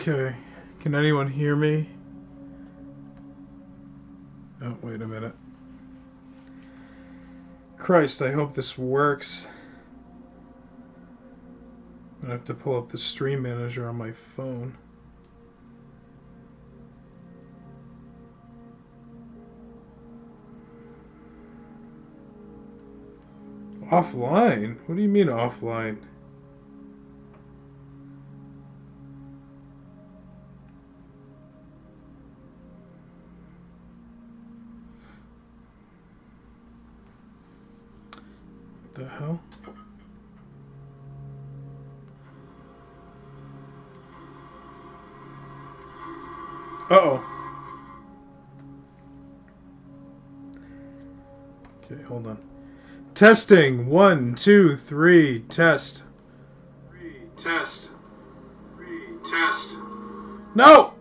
Okay. Can anyone hear me? Oh, wait a minute. Christ, I hope this works. I'm gonna have to pull up the stream manager on my phone. Offline? What do you mean offline? What the hell? Uh-oh. Okay, hold on. Testing. 1, 2, 3. Test. Test. Test. No!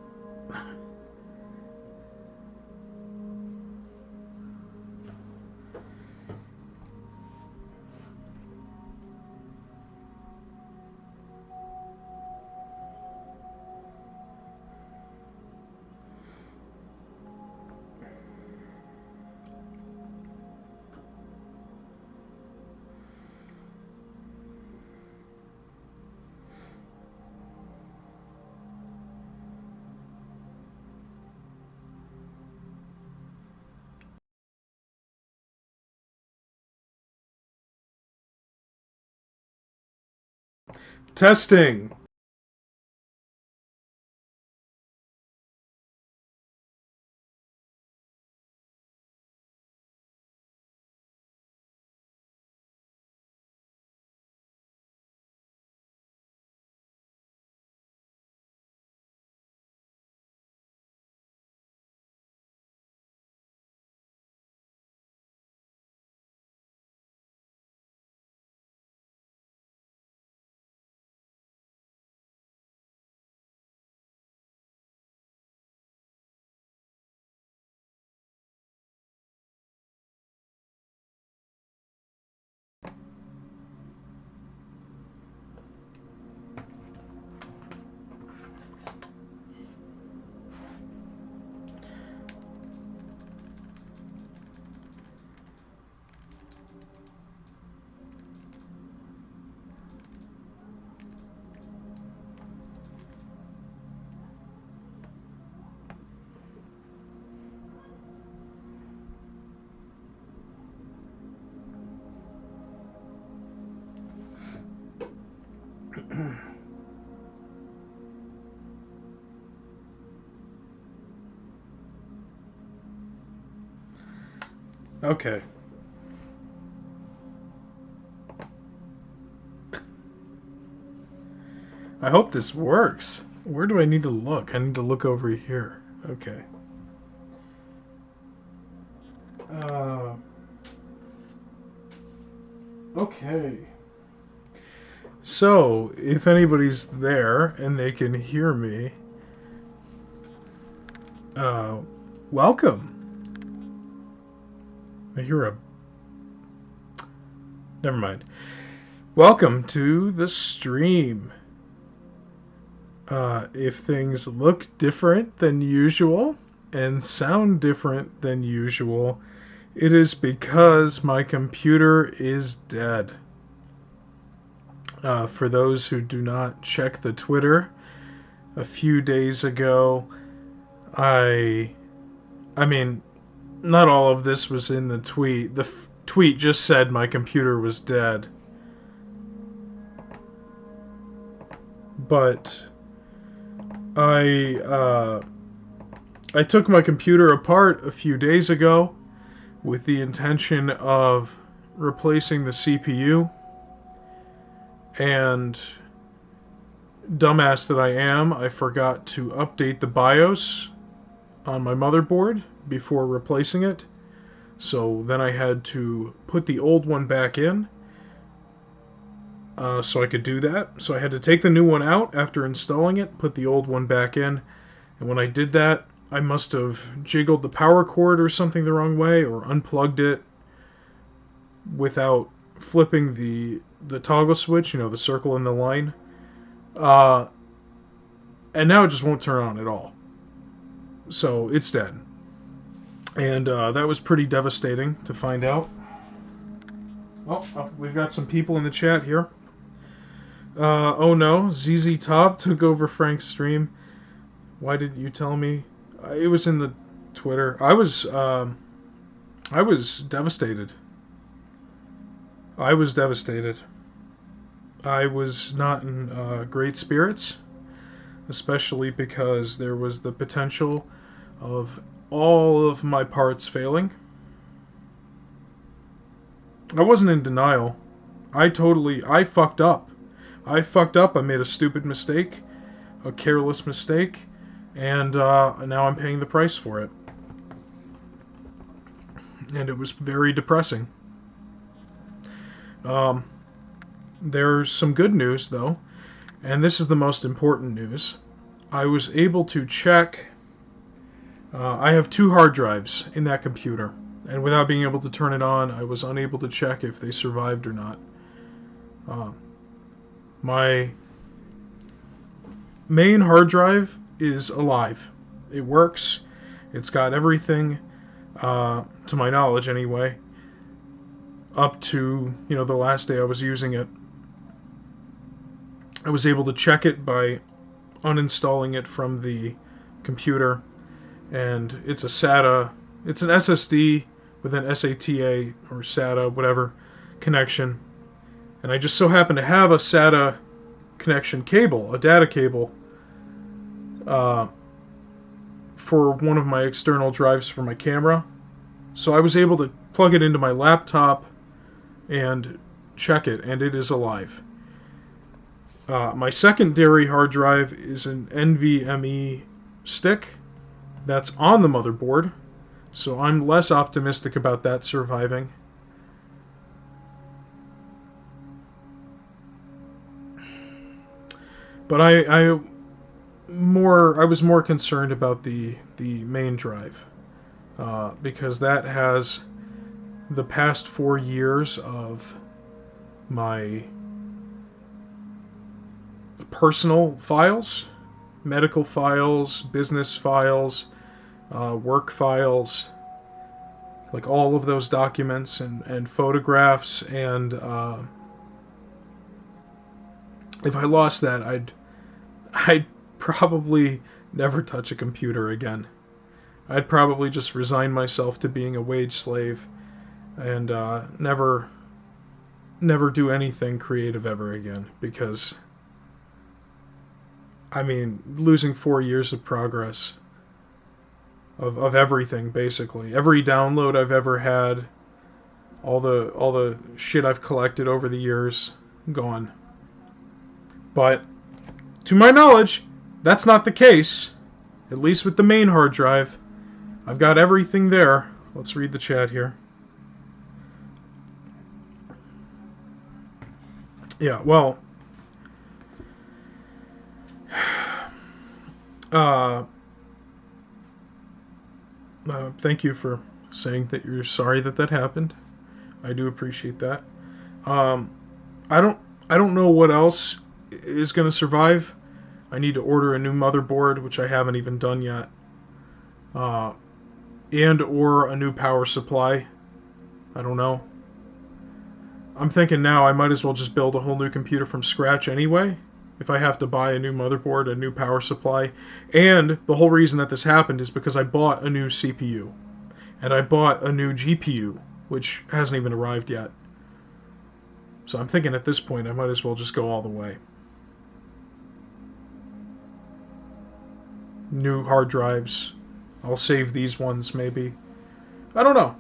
Testing. Okay. I hope this works. Where do I need to look? I need to look over here. Okay. Uh, okay. So, if anybody's there and they can hear me, uh, welcome. I hear a. Never mind. Welcome to the stream. If things look different than usual and sound different than usual, it is because my computer is dead. For those who do not check the Twitter, a few days ago, I mean, not all of this was in the tweet. The tweet just said my computer was dead. But I took my computer apart a few days ago with the intention of replacing the CPU, and dumbass that I am, I forgot to update the BIOS on my motherboard before replacing it. So then I had to put the old one back in so I could do that. So I had to take the new one out after installing it, put the old one back in, and when I did that, I must have jiggled the power cord or something the wrong way, or unplugged it without flipping the toggle switch, the circle and the line. Uh, and now it just won't turn on at all. So it's dead. And that was pretty devastating to find out. Oh, we've got some people in the chat here. Oh no, ZZ Top took over Frank's stream. Why didn't you tell me? It was in the Twitter. I was devastated. I was devastated. I was not in great spirits, especially because there was the potential of all of my parts failing. I wasn't in denial. I fucked up. I made a stupid mistake, a careless mistake, and now I'm paying the price for it. And it was very depressing. There's some good news, though, and this is the most important news. I was able to check. I have 2 hard drives in that computer, and without being able to turn it on, I was unable to check if they survived or not. My main hard drive is alive. It works. It's got everything, to my knowledge anyway, up to, the last day I was using it. I was able to check it by uninstalling it from the computer, and it's a SATA, it's an SSD with an SATA or SATA, whatever, connection. And I just so happen to have a SATA connection cable, a data cable, for one of my external drives for my camera. So I was able to plug it into my laptop and check it, and it is alive. My secondary hard drive is an NVMe stick that's on the motherboard, so I'm less optimistic about that surviving. But I was more concerned about the main drive, because that has the past 4 years of my personal files, medical files, business files, work files, like all of those documents and photographs, and if I lost that, I'd probably never touch a computer again. I'd probably just resign myself to being a wage slave and never do anything creative ever again, because losing 4 years of progress of everything, basically. Every download I've ever had, all the shit I've collected over the years, gone. But to my knowledge, that's not the case. At least with the main hard drive. I've got everything there. Let's read the chat here. Yeah, well, thank you for saying that you're sorry that happened. I do appreciate that. I don't know what else is going to survive. I need to order a new motherboard, which I haven't even done yet. And or a new power supply. I don't know. I'm thinking now I might as well just build a whole new computer from scratch anyway, if I have to buy a new motherboard, a new power supply. And the whole reason that this happened is because I bought a new CPU. And I bought a new GPU, which hasn't even arrived yet. So I'm thinking at this point I might as well just go all the way. New hard drives. I'll save these ones maybe. I don't know.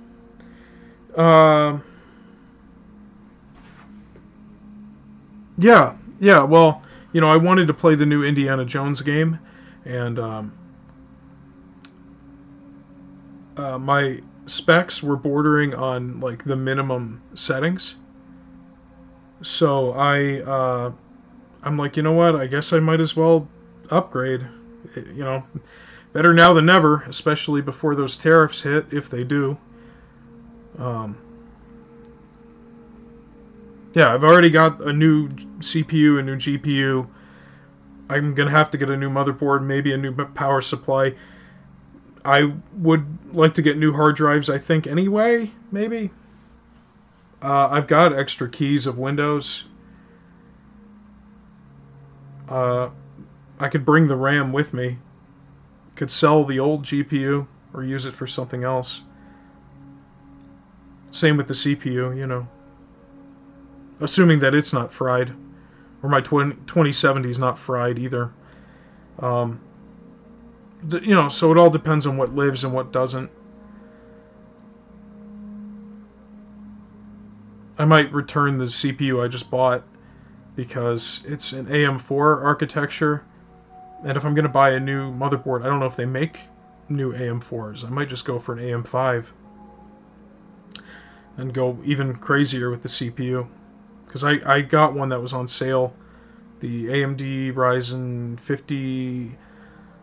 Yeah, well, I wanted to play the new Indiana Jones game, and my specs were bordering on like the minimum settings. So I'm like, you know what? I guess I might as well upgrade. You know, better now than never, especially before those tariffs hit, if they do. Um, yeah, I've already got a new CPU, a new GPU. I'm gonna have to get a new motherboard, maybe a new power supply. I would like to get new hard drives, I think, anyway, maybe. I've got extra keys of Windows. Uh, I could bring the RAM with me. Could sell the old GPU or use it for something else. Same with the CPU, you know. Assuming that it's not fried. Or my 2070 is not fried either. Um, you know, so it all depends on what lives and what doesn't. I might return the CPU I just bought because it's an AM4 architecture. And if I'm going to buy a new motherboard, I don't know if they make new AM4s. I might just go for an AM5 and go even crazier with the CPU. Because I got one that was on sale, the AMD Ryzen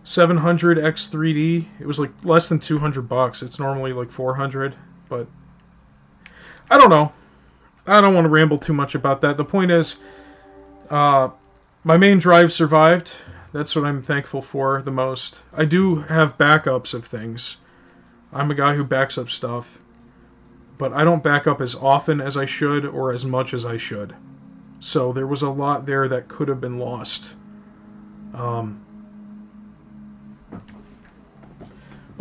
5700X3D. It was like less than $200. It's normally like $400, but I don't know. I don't want to ramble too much about that. The point is, my main drive survived. That's what I'm thankful for the most. I do have backups of things. I'm a guy who backs up stuff. But I don't back up as often as I should or as much as I should. So there was a lot there that could have been lost. But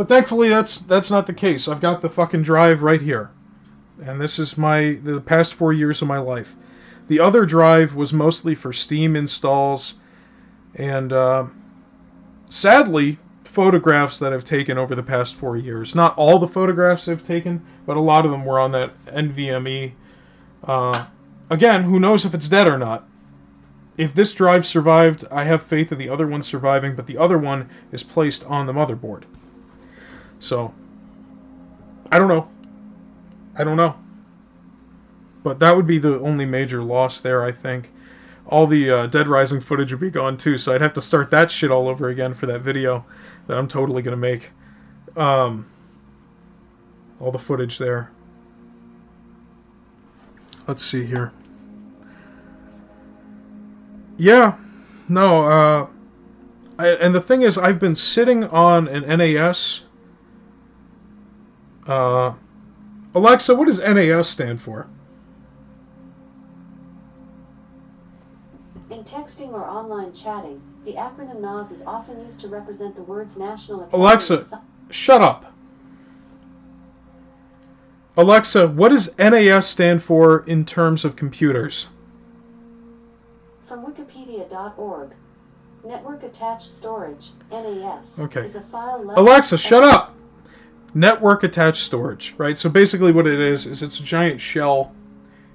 thankfully that's not the case. I've got the fucking drive right here. And this is the past 4 years of my life. The other drive was mostly for Steam installs and sadly photographs that I've taken over the past 4 years. Not all the photographs I've taken, but a lot of them were on that NVMe. Again, who knows if it's dead or not. If this drive survived, I have faith in the other one surviving, but the other one is placed on the motherboard. So, I don't know. But that would be the only major loss there, I think. All the Dead Rising footage would be gone too, so I'd have to start that shit all over again for that video that I'm totally going to make. All the footage there. Let's see here. Yeah, no, and the thing is, I've been sitting on an NAS. Alexa, what does NAS stand for? In texting or online chatting, the acronym NAS is often used to represent the words National Academy. Alexa, shut up. Alexa, what does NAS stand for in terms of computers? From Wikipedia.org, Network Attached Storage, NAS, okay. is a file level... Alexa, shut up! Network Attached Storage, right? So basically what it is it's a giant shell,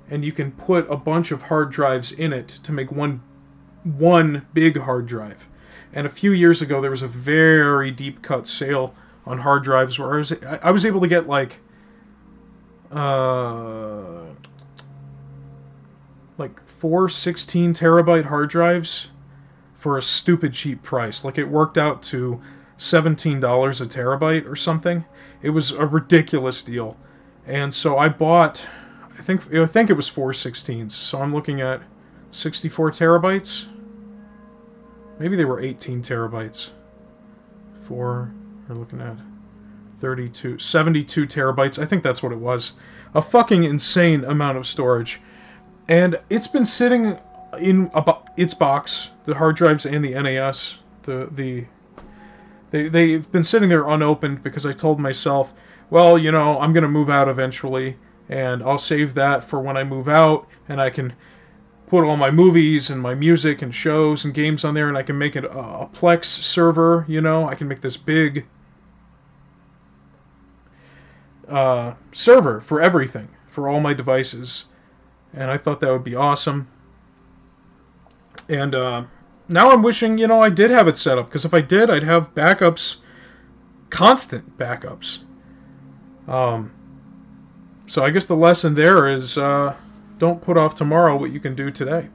and you can put a bunch of hard drives in it to make one big hard drive. And a few years ago, there was a very deep cut sale on hard drives where I was able to get like 4 16 terabyte hard drives for a stupid cheap price. Like it worked out to $17 a terabyte or something. It was a ridiculous deal. And so I bought, I think it was 4 16s. So I'm looking at 64 terabytes. Maybe they were 18 terabytes. We're looking at 72 terabytes. I think that's what it was. A fucking insane amount of storage. And it's been sitting in its box, the hard drives and the NAS. They've been sitting there unopened because I told myself, well, you know, I'm going to move out eventually, and I'll save that for when I move out, and I can put all my movies and my music and shows and games on there, and I can make it a Plex server, you know. I can make this big server for everything, for all my devices. And I thought that would be awesome. And now I'm wishing, you know, I did have it set up. Because if I did, I'd have backups, constant backups. Um, so I guess the lesson there is don't put off tomorrow what you can do today.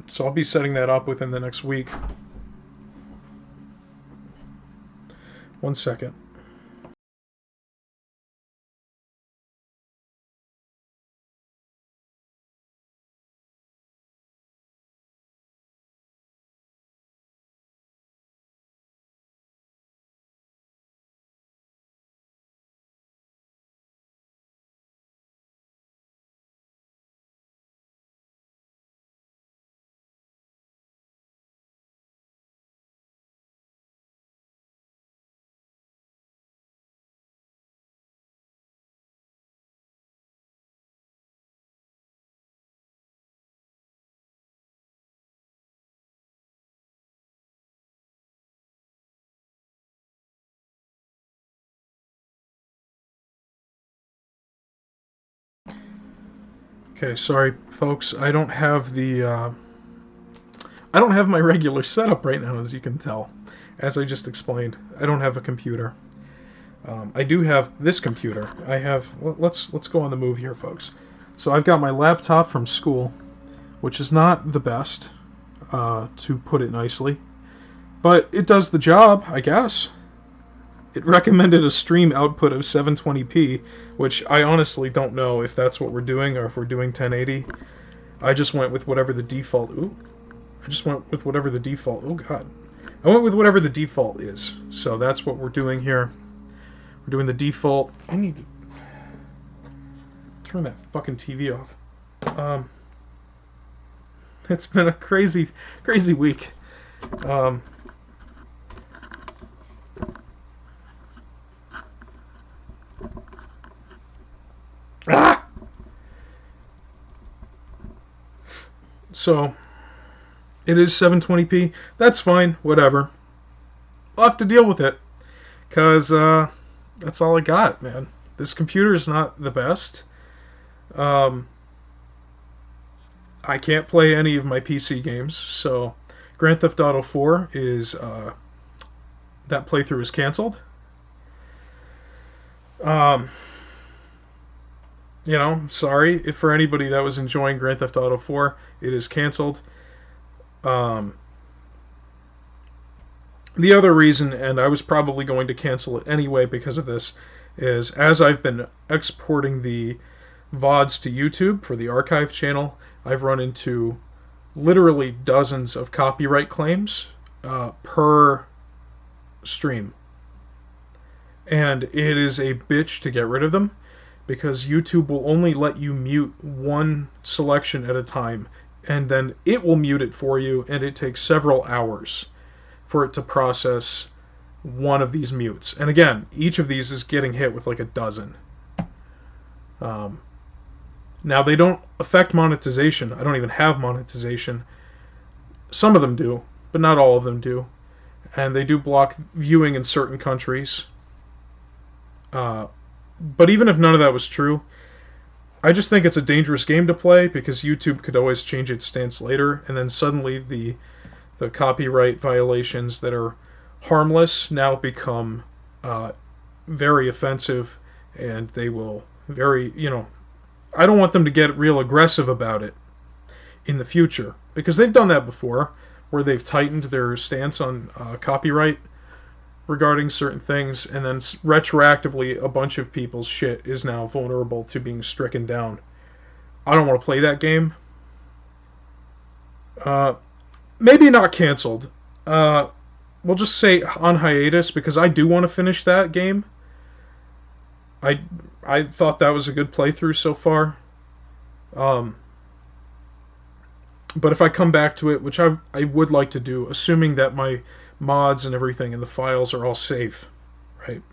So I'll be setting that up within the next week. 1 second. Okay, sorry, folks. I don't have my regular setup right now, as you can tell. As I just explained, I don't have a computer. I do have this computer. I have. Let's go on the move here, folks. So I've got my laptop from school, which is not the best, to put it nicely, but it does the job, I guess. It recommended a stream output of 720p, which I honestly don't know if that's what we're doing or if we're doing 1080. I just went with whatever the default. Ooh, I just went with whatever the default. Oh God, I went with whatever the default is. So that's what we're doing here. We're doing the default. I need to turn that fucking TV off. It's been a crazy, crazy week. Um, ah! So it is 720p. That's fine. Whatever. I'll have to deal with it. Because that's all I got, man. This computer is not the best. Um, I can't play any of my PC games, so Grand Theft Auto 4 is that playthrough is canceled. Um, sorry if for anybody that was enjoying Grand Theft Auto 4, it is canceled. Um, the other reason, and I was probably going to cancel it anyway because of this, is as I've been exporting the VODs to YouTube for the archive channel, I've run into literally dozens of copyright claims per stream. And it is a bitch to get rid of them because YouTube will only let you mute one selection at a time, and then it will mute it for you, and it takes several hours for it to process one of these mutes. And again, each of these is getting hit with like a dozen. Now, they don't affect monetization. I don't even have monetization. Some of them do, but not all of them do. And they do block viewing in certain countries. But even if none of that was true, I just think it's a dangerous game to play because YouTube could always change its stance later, and then suddenly the copyright violations that are harmless now become very offensive, and they will I don't want them to get real aggressive about it in the future, because they've done that before, where they've tightened their stance on copyright regarding certain things, and then retroactively a bunch of people's shit is now vulnerable to being stricken down. I don't want to play that game. Maybe not canceled. We'll just say on hiatus, because I do want to finish that game. I thought that was a good playthrough so far. But if I come back to it, which I would like to do, assuming that my mods and everything and the files are all safe, right?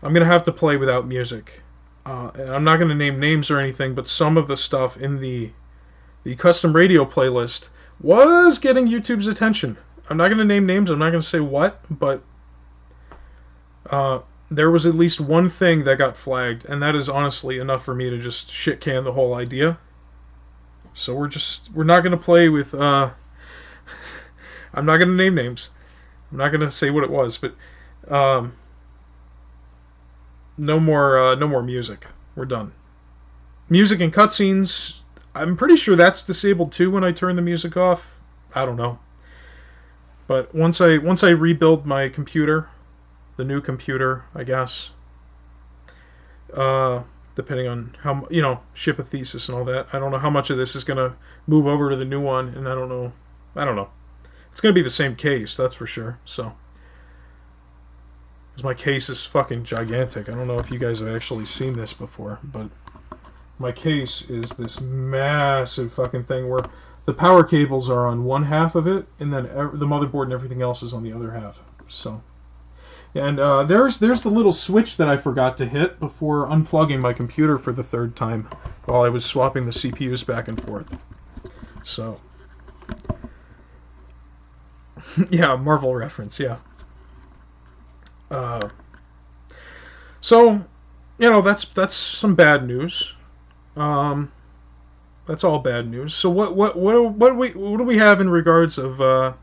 I'm going to have to play without music. And I'm not going to name names or anything, but some of the stuff in the custom radio playlist was getting YouTube's attention. I'm not going to name names, I'm not going to say what, but there was at least one thing that got flagged, and that is honestly enough for me to just shit can the whole idea. So we're not going to play with I'm not going to name names. I'm not going to say what it was, but no more music. We're done. Music and cutscenes. I'm pretty sure that's disabled too when I turn the music off. I don't know. But once I rebuild my computer, the new computer, I guess, uh, depending on how ship a thesis and all that. I don't know how much of this is gonna move over to the new one, and I don't know. I don't know. It's gonna be the same case, that's for sure. So, because my case is fucking gigantic. I don't know if you guys have actually seen this before, but my case is this massive fucking thing where the power cables are on one half of it, and then the motherboard and everything else is on the other half. So, and there's the little switch that I forgot to hit before unplugging my computer for the third time while I was swapping the CPUs back and forth. So, yeah, Marvel reference, yeah. Uh, so, that's some bad news. Um, that's all bad news. So what do we have in regards to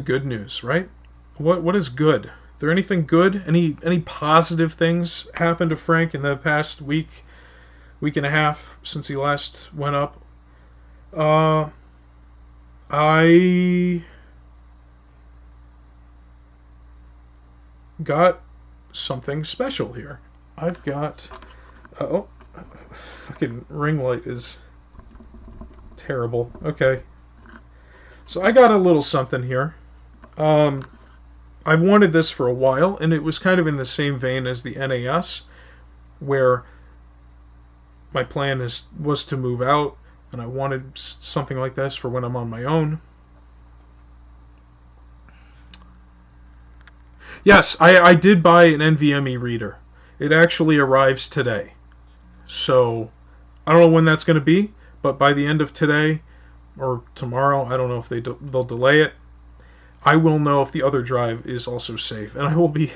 good news, right? What is good? Is there anything good? Any positive things happened to Frank in the past week and a half since he last went up? Uh, I got something special here. I've got oh, fucking ring light is terrible. Okay, so I got a little something here. Um, I've wanted this for a while, and it was kind of in the same vein as the NAS, where my plan was to move out, and I wanted something like this for when I'm on my own. Yes, I did buy an NVMe reader. It actually arrives today. So I don't know when that's going to be, but by the end of today or tomorrow, I don't know if they'll delay it. I will know if the other drive is also safe, and I will be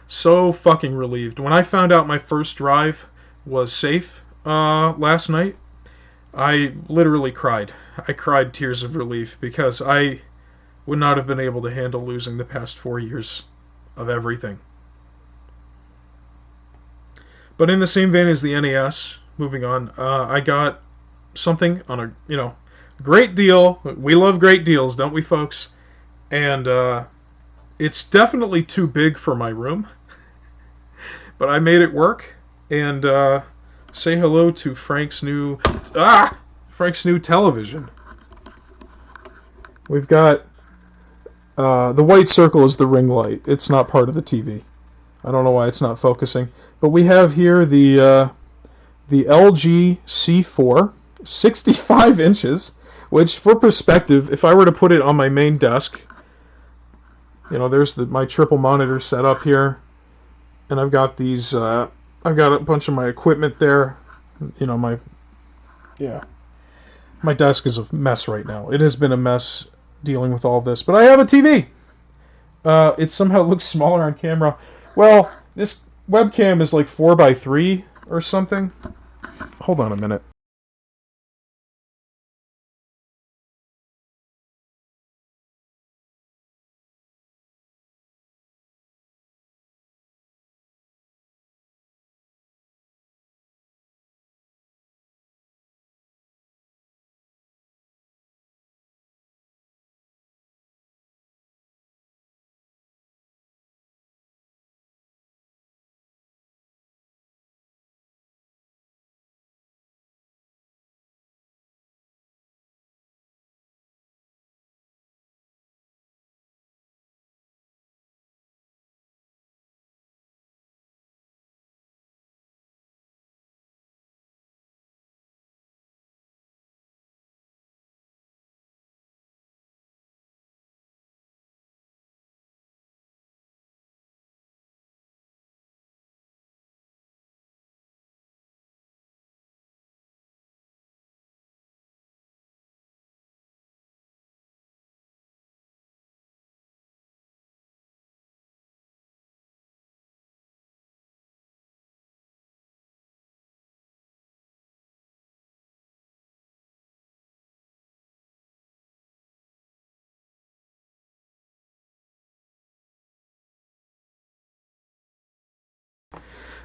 so fucking relieved. When I found out my first drive was safe last night, I literally cried. I cried tears of relief because I would not have been able to handle losing the past 4 years of everything. But in the same vein as the NES, moving on, I got something on a great deal. We love great deals, don't we, folks? And it's definitely too big for my room, but I made it work. And say hello to Frank's new television. We've got the white circle is the ring light. It's not part of the TV. I don't know why it's not focusing. But we have here the LG C4, 65 inches, which for perspective, if I were to put it on my main desk, there's my triple monitor set up here, and I've got I've got a bunch of my equipment there. My yeah, my desk is a mess right now. It has been a mess dealing with all this, but I have a TV. It somehow looks smaller on camera. Well, this webcam is like 4x3 or something. Hold on a minute.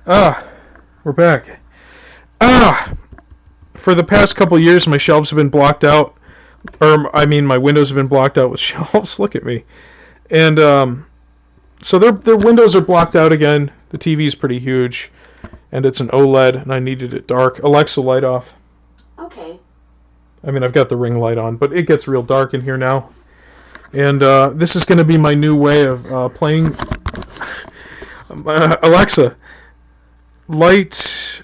Ah, we're back. Ah, for the past couple years, my shelves have been blocked out, or I mean, my windows have been blocked out with shelves. Look at me, and so their windows are blocked out again. The TV is pretty huge, and it's an OLED, and I needed it dark. Alexa, light off. Okay. I mean, I've got the ring light on, but it gets real dark in here now. And this is going to be my new way of playing. Alexa, light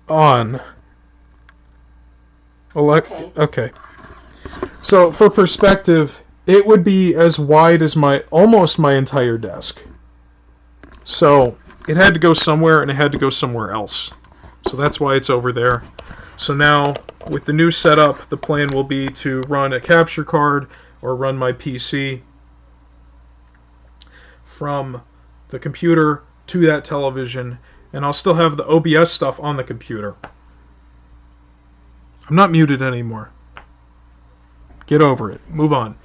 on. Okay. So for perspective, it would be as wide as almost my entire desk. So it had to go somewhere, and it had to go somewhere else. So that's why it's over there. So now, with the new setup, the plan will be to run a capture card or run my PC from the computer to that television, and I'll still have the OBS stuff on the computer. I'm not muted anymore. Get over it. Move on.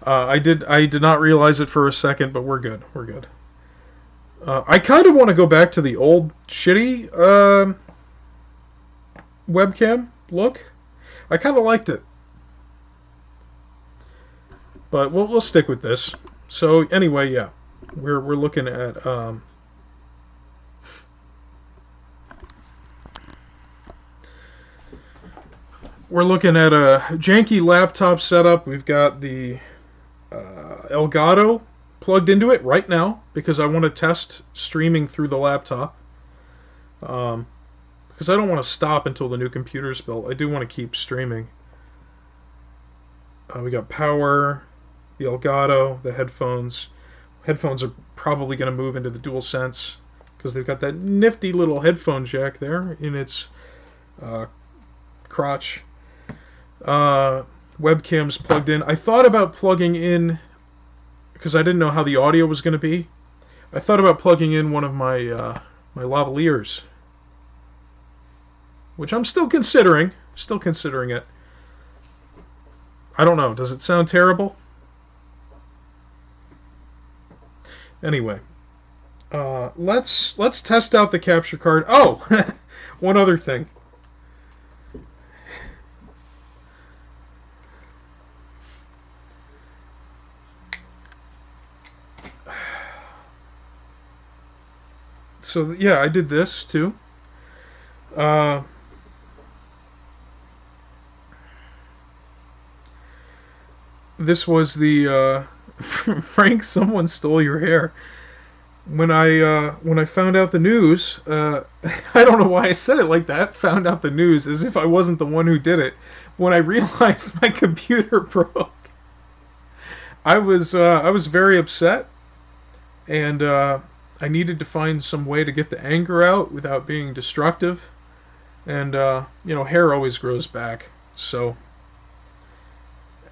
I did not realize it for a second, but we're good. We're good. I kind of want to go back to the old shitty webcam look. I kind of liked it, but we'll stick with this. So anyway, yeah, we're looking at a janky laptop setup. We've got the Elgato plugged into it right now because I want to test streaming through the laptop. Because I don't want to stop until the new computer's built. I do want to keep streaming. We got power, the Elgato, the headphones. Headphones are probably going to move into the DualSense because they've got that nifty little headphone jack there in its crotch. Webcam's plugged in. I thought about plugging in, because I didn't know how the audio was going to be, I thought about plugging in one of my my lavaliers, which I'm still considering it. I don't know, does it sound terrible? Anyway, let's test out the capture card. Oh, one other thing. So yeah, I did this too. This was the Frank, someone stole your hair. When I found out the news, I don't know why I said it like that. Found out the news as if I wasn't the one who did it. When I realized my computer broke, I was very upset, and I needed to find some way to get the anger out without being destructive. And hair always grows back, so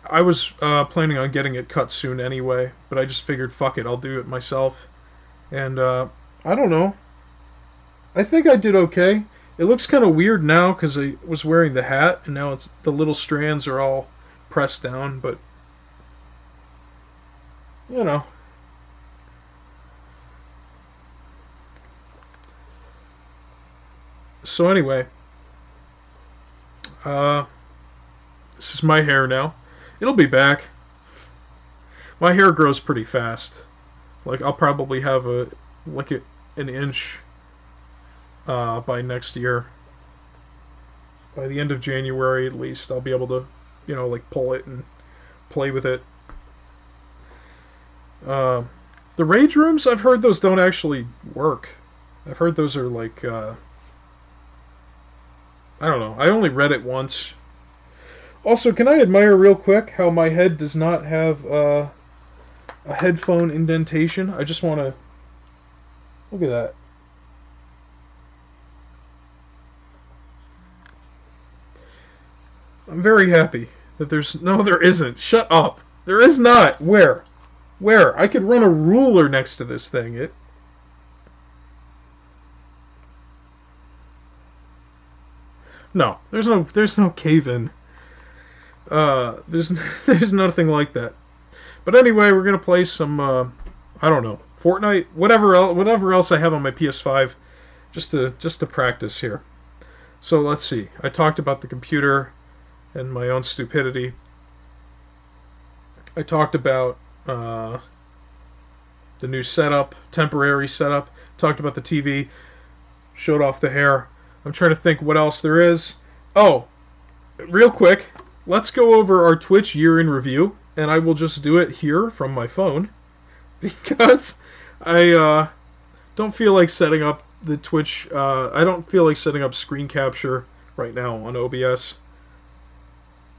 I was planning on getting it cut soon anyway, but I just figured, fuck it, I'll do it myself. And I don't know. I think I did okay. It looks kind of weird now because I was wearing the hat, and now the little strands are all pressed down, but you know. So anyway, this is my hair now. It'll be back. My hair grows pretty fast. Like, I'll probably have an inch by next year. By the end of January, at least, I'll be able to, pull it and play with it. The rage rooms, I've heard those don't actually work. I've heard those are like, I don't know. I only read it once. Also, can I admire real quick how my head does not have a headphone indentation? I just want to... Look at that. I'm very happy that there's... No, there isn't. Shut up. There is not. Where? Where? I could run a ruler next to this thing. No, there's no cave-in. There's nothing like that. But anyway, we're gonna play some I don't know, Fortnite, whatever else I have on my PS5, just to practice here. So let's see. I talked about the computer and my own stupidity. I talked about the new setup, temporary setup. Talked about the TV. Showed off the hair. I'm trying to think what else there is. Oh, real quick, let's go over our Twitch year in review, and I will just do it here from my phone because I don't feel like setting up the Twitch. I don't feel like setting up screen capture right now on OBS.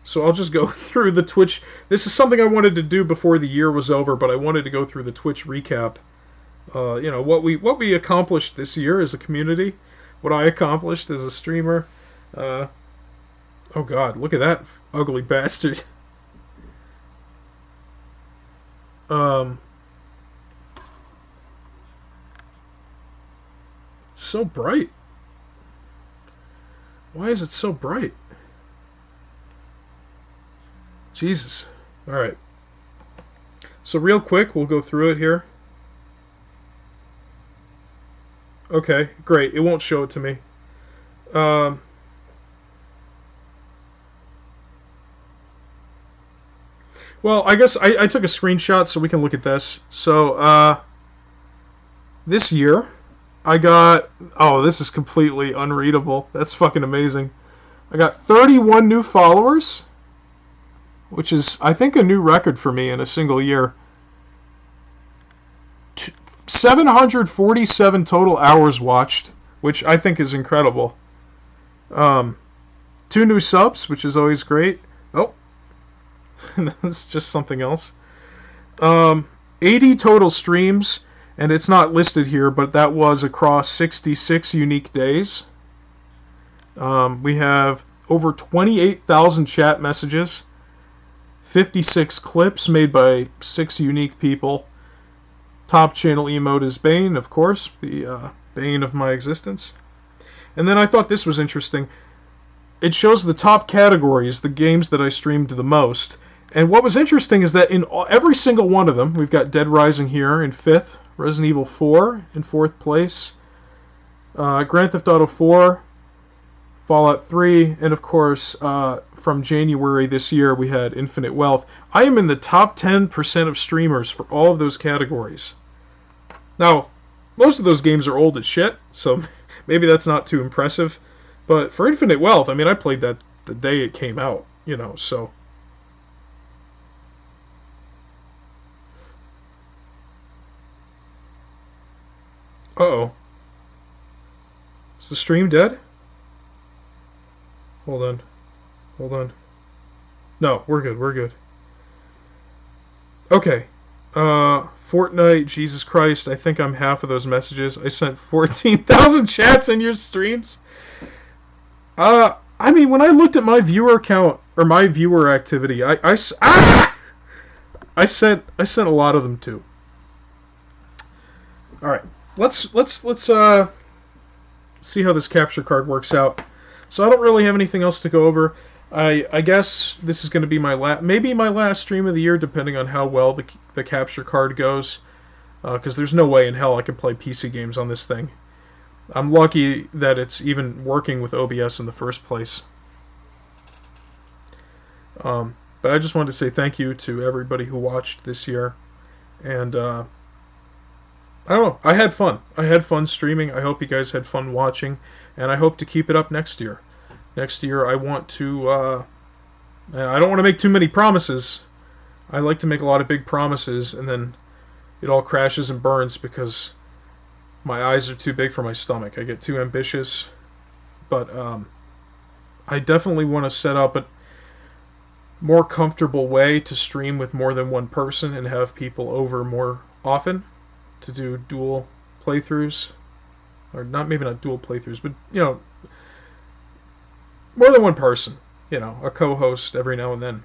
So I'll just go through the Twitch. This is something I wanted to do before the year was over, but I wanted to go through the Twitch recap. What we accomplished this year as a community, what I accomplished as a streamer. Oh God, look at that ugly bastard. It's so bright. Why is it so bright? Jesus. Alright. So real quick, we'll go through it here. Okay, great. It won't show it to me. Well, I guess I took a screenshot so we can look at this. So, this year, I got... Oh, this is completely unreadable. That's fucking amazing. I got 31 new followers, which is, I think, a new record for me in a single year. 747 total hours watched, which I think is incredible. 2 new subs, which is always great. Oh, that's just something else. 80 total streams, and it's not listed here, but that was across 66 unique days. We have over 28,000 chat messages, 56 clips made by 6 unique people. Top channel emote is Bane, of course, the bane of my existence. And then I thought this was interesting. It shows the top categories, the games that I streamed the most. And what was interesting is that in every single one of them, we've got Dead Rising here in 5th, Resident Evil 4 in 4th place, Grand Theft Auto 4, Fallout 3, and of course, from January this year, we had Infinite Wealth. I am in the top 10% of streamers for all of those categories. Now, most of those games are old as shit, so maybe that's not too impressive. But for Infinite Wealth, I mean, I played that the day it came out, so... Uh-oh. Is the stream dead? Hold on. No, we're good. Okay. Fortnite, Jesus Christ, I think I'm half of those messages. I sent 14,000 chats in your streams. I mean, when I looked at my viewer count, or my viewer activity, I sent a lot of them too. Alright. Let's see how this capture card works out. So I don't really have anything else to go over. I guess this is going to be maybe my last stream of the year, depending on how well the capture card goes. Because there's no way in hell I can play PC games on this thing. I'm lucky that it's even working with OBS in the first place. But I just wanted to say thank you to everybody who watched this year. And I don't know. I had fun. I had fun streaming. I hope you guys had fun watching. And I hope to keep it up next year. Next year I want to... I don't want to make too many promises. I like to make a lot of big promises and then it all crashes and burns because my eyes are too big for my stomach. I get too ambitious. But I definitely want to set up a more comfortable way to stream with more than one person and have people over more often to do dual playthroughs. Or maybe not dual playthroughs, but, more than one person. A co-host every now and then.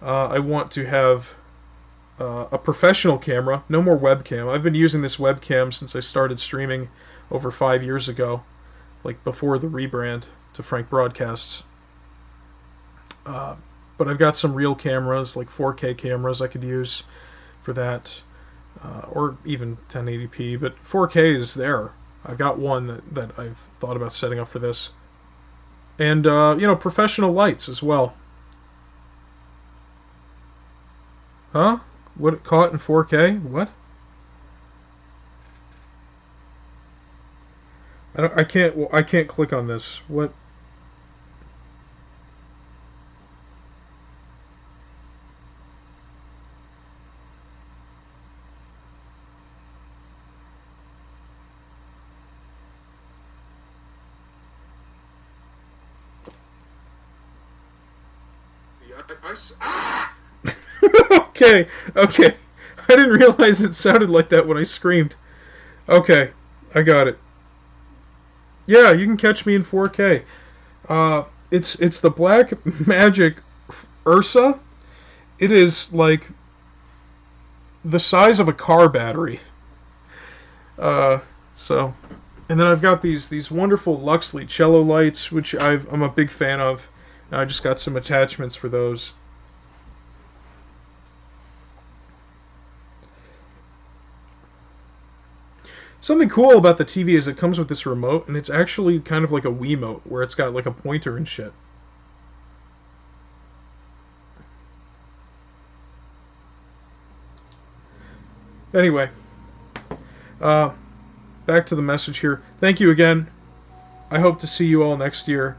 I want to have a professional camera, no more webcam. I've been using this webcam since I started streaming over 5 years ago, like before the rebrand to Frank Broadcasts. But I've got some real cameras, like 4K cameras I could use for that. or even 1080p, but 4K is there. I've got one that I've thought about setting up for this. And, professional lights as well. Huh? What, caught in 4K? What? I can't click on this. What? Ah! Okay, okay. I didn't realize it sounded like that when I screamed. Okay, I got it. Yeah, you can catch me in 4K. It's the Black Magic Ursa. It is like the size of a car battery. Uh, so, and then I've got these wonderful Luxley cello lights, which I'm a big fan of. And I just got some attachments for those. Something cool about the TV is it comes with this remote, and it's actually kind of like a Wiimote, where it's got like a pointer and shit. Anyway, uh, back to the message here. Thank you again. I hope to see you all next year.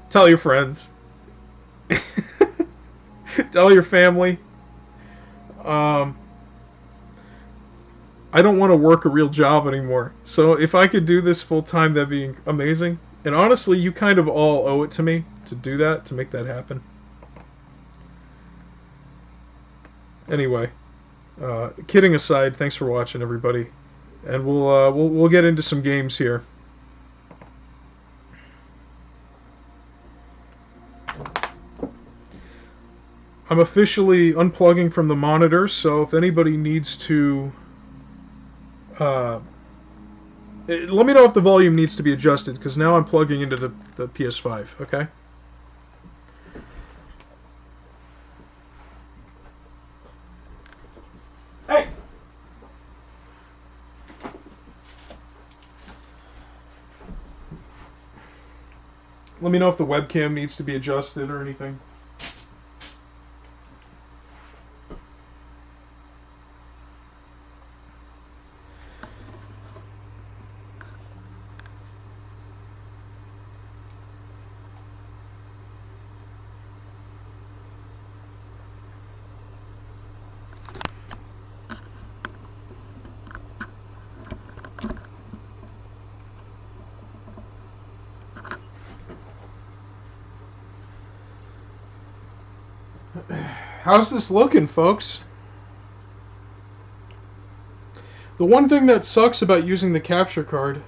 Tell your friends. Tell your family. Um, I don't want to work a real job anymore. So if I could do this full time, that'd be amazing. And honestly, you kind of all owe it to me to do that, to make that happen. Anyway, kidding aside, thanks for watching, everybody, and we'll get into some games here. I'm officially unplugging from the monitor, so if anybody needs to, let me know if the volume needs to be adjusted, because now I'm plugging into the PS5. Okay. Hey. Let me know if the webcam needs to be adjusted or anything. How's this looking, folks? The one thing that sucks about using the capture card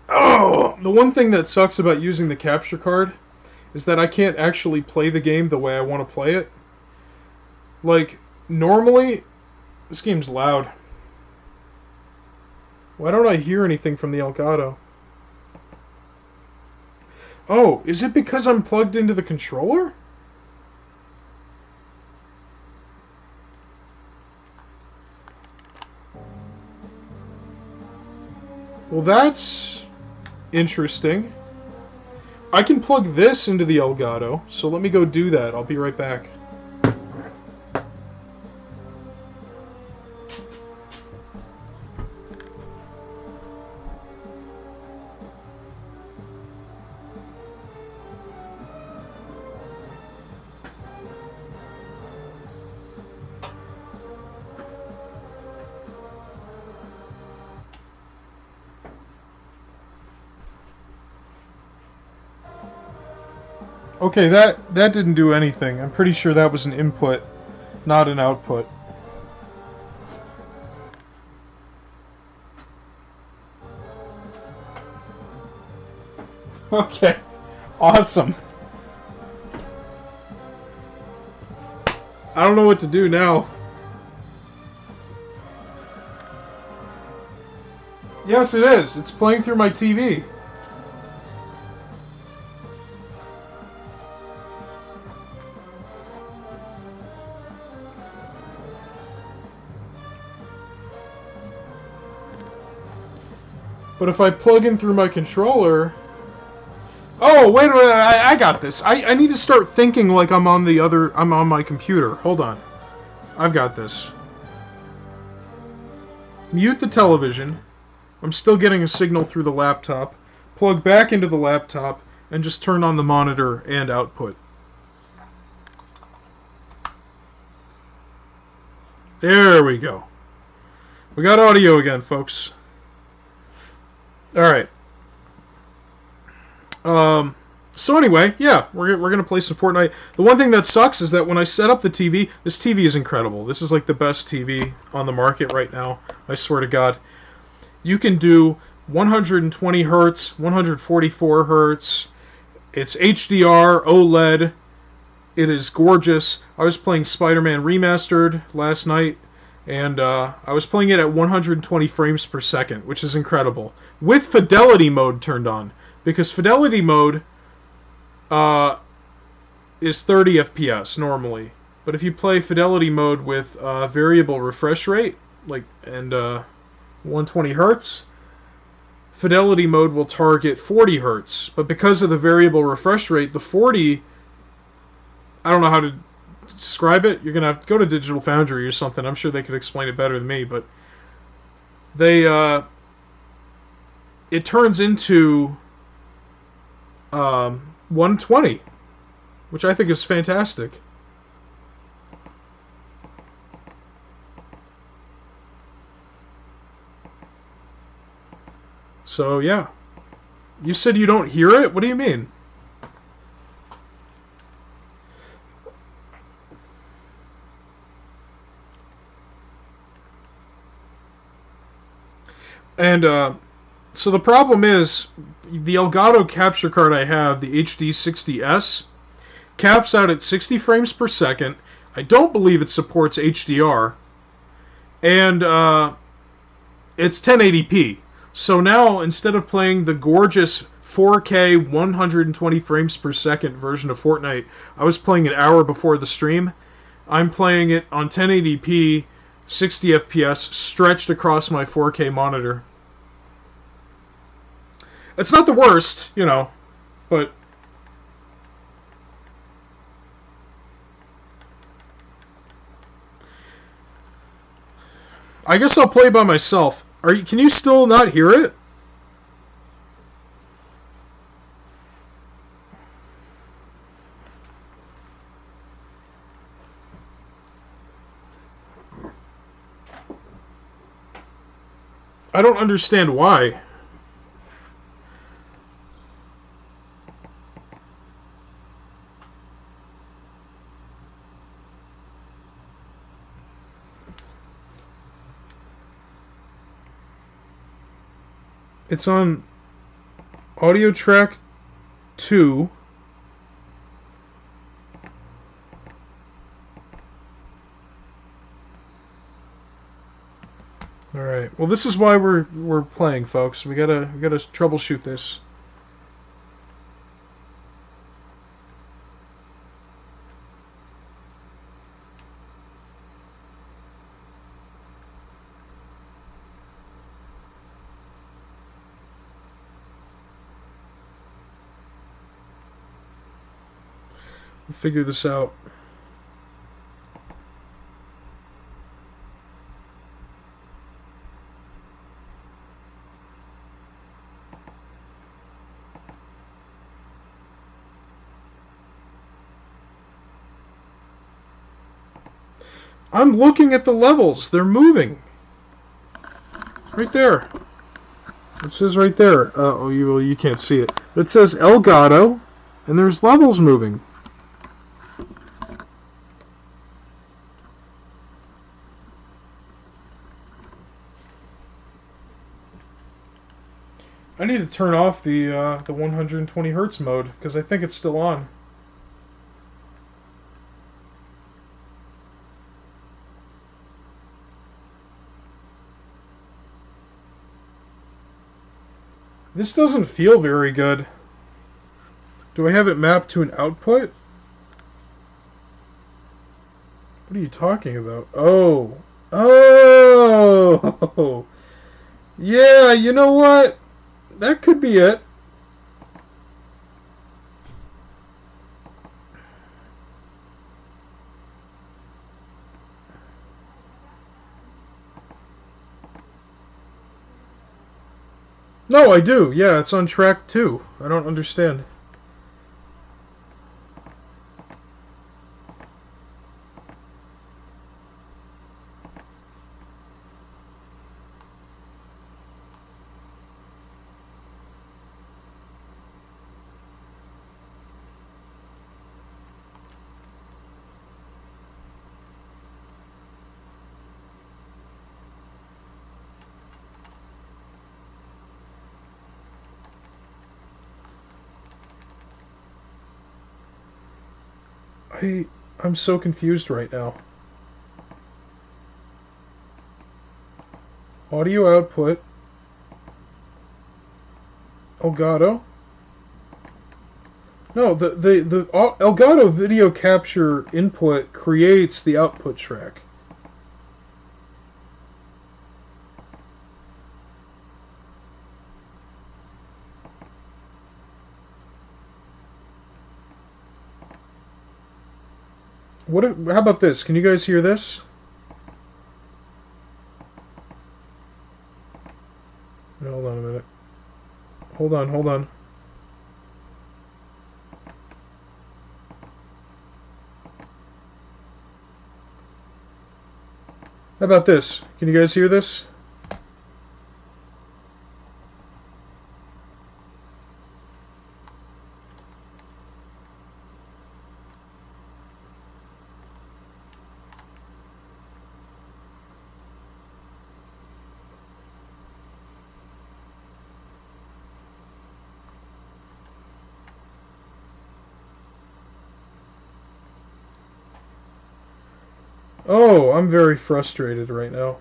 the one thing that sucks about using the capture card is that I can't actually play the game the way I want to play it. Like, normally, this game's loud. Why don't I hear anything from the Elgato? Oh, is it because I'm plugged into the controller? Well, that's interesting. I can plug this into the Elgato, so let me go do that. I'll be right back. Okay, that didn't do anything. I'm pretty sure that was an input, not an output. Okay, awesome. I don't know what to do now. Yes, it is. It's playing through my TV. But if I plug in through my controller... Oh, wait a minute, I got this. I need to start thinking like I'm on my computer. Hold on. I've got this. Mute the television. I'm still getting a signal through the laptop. Plug back into the laptop, and just turn on the monitor and output. There we go. We got audio again, folks. Alright. So anyway, yeah, we're going to play some Fortnite. The one thing that sucks is that when I set up the TV, this TV is incredible. This is like the best TV on the market right now. I swear to God. You can do 120 hertz, 144 hertz. It's HDR, OLED. It is gorgeous. I was playing Spider-Man Remastered last night, and I was playing it at 120 frames per second, which is incredible. With fidelity mode turned on. Because fidelity mode is 30 FPS normally. But if you play fidelity mode with variable refresh rate, and 120 hertz, fidelity mode will target 40 hertz. But because of the variable refresh rate, the 40, I don't know how to describe it. You're going to have to go to Digital Foundry or something. I'm sure they could explain it better than me. But it turns into 120, which I think is fantastic. So, yeah. You said you don't hear it? What do you mean? And, so the problem is, the Elgato capture card I have, the HD60S, caps out at 60 frames per second. I don't believe it supports HDR. And it's 1080p. So now, instead of playing the gorgeous 4K 120 frames per second version of Fortnite I was playing an hour before the stream, I'm playing it on 1080p, 60 FPS, stretched across my 4K monitor. It's not the worst, but I guess I'll play by myself. Can you still not hear it? I don't understand why. It's on audio track 2. All right. Well, this is why we're playing, folks. We gotta troubleshoot this. We'll figure this out. I'm looking at the levels. They're moving. Right there. It says right there. You can't see it. It says Elgato, and there's levels moving. I need to turn off the 120 hertz mode because I think it's still on. This doesn't feel very good. Do I have it mapped to an output? What are you talking about? Oh. Oh! Yeah, you know what? That could be it. No, I do. Yeah, it's on track 2. I don't understand. I I'm so confused right now. Audio output. Elgato. No, the Elgato video capture input creates the output track. What? How about this? Can you guys hear this? Hold on a minute. Hold on. How about this? Can you guys hear this? Oh, I'm very frustrated right now.